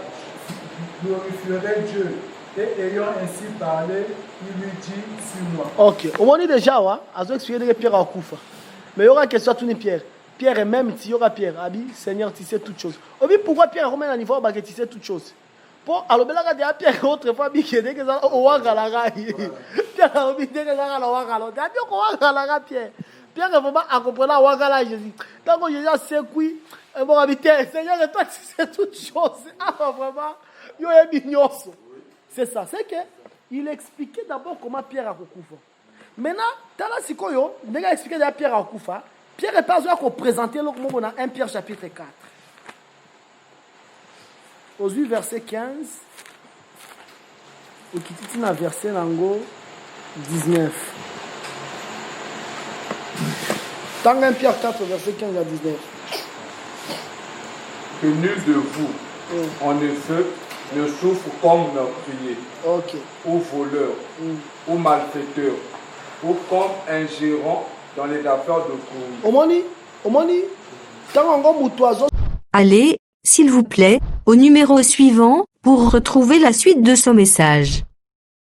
Dieu. Et ayant ainsi parlé, il lui dit, suis-moi. Ok. Au moment déjà, à ce que Pierre a Koufa. Mais il y aura question de Pierre. Pierre est même, il y aura Pierre. Abi, Seigneur, tu sais toutes choses. Obi, pourquoi Pierre remet à niveau que tu sais toutes choses? Pour alors, Pierre, autrefois, Pierre, Pierre Pierre est vraiment à comprendre Wagala Jésus. Donc Jésus a secoué. Bon, habiter, Seigneur, toi, tu sais toutes choses. Ah, vraiment, il y a mignon. C'est ça. C'est que il expliquait d'abord comment Pierre a recouvert. Maintenant, tu as là, si Koyo, il a expliqué déjà Pierre a recouvert. Pierre est pas besoin qu'on présente le moment dans 1 Pierre chapitre 4. Aujourd'hui, verset 15. Et qui dit dans verset 19. Dans 1 Pierre 4, verset 15 à 19. Que nul de vous, en effet, ne souffre comme meurtrier, ou voleur, ou malfaiteur, ou comme ingérant dans les affaires de courrier. Allez, s'il vous plaît, au numéro suivant pour retrouver la suite de ce message.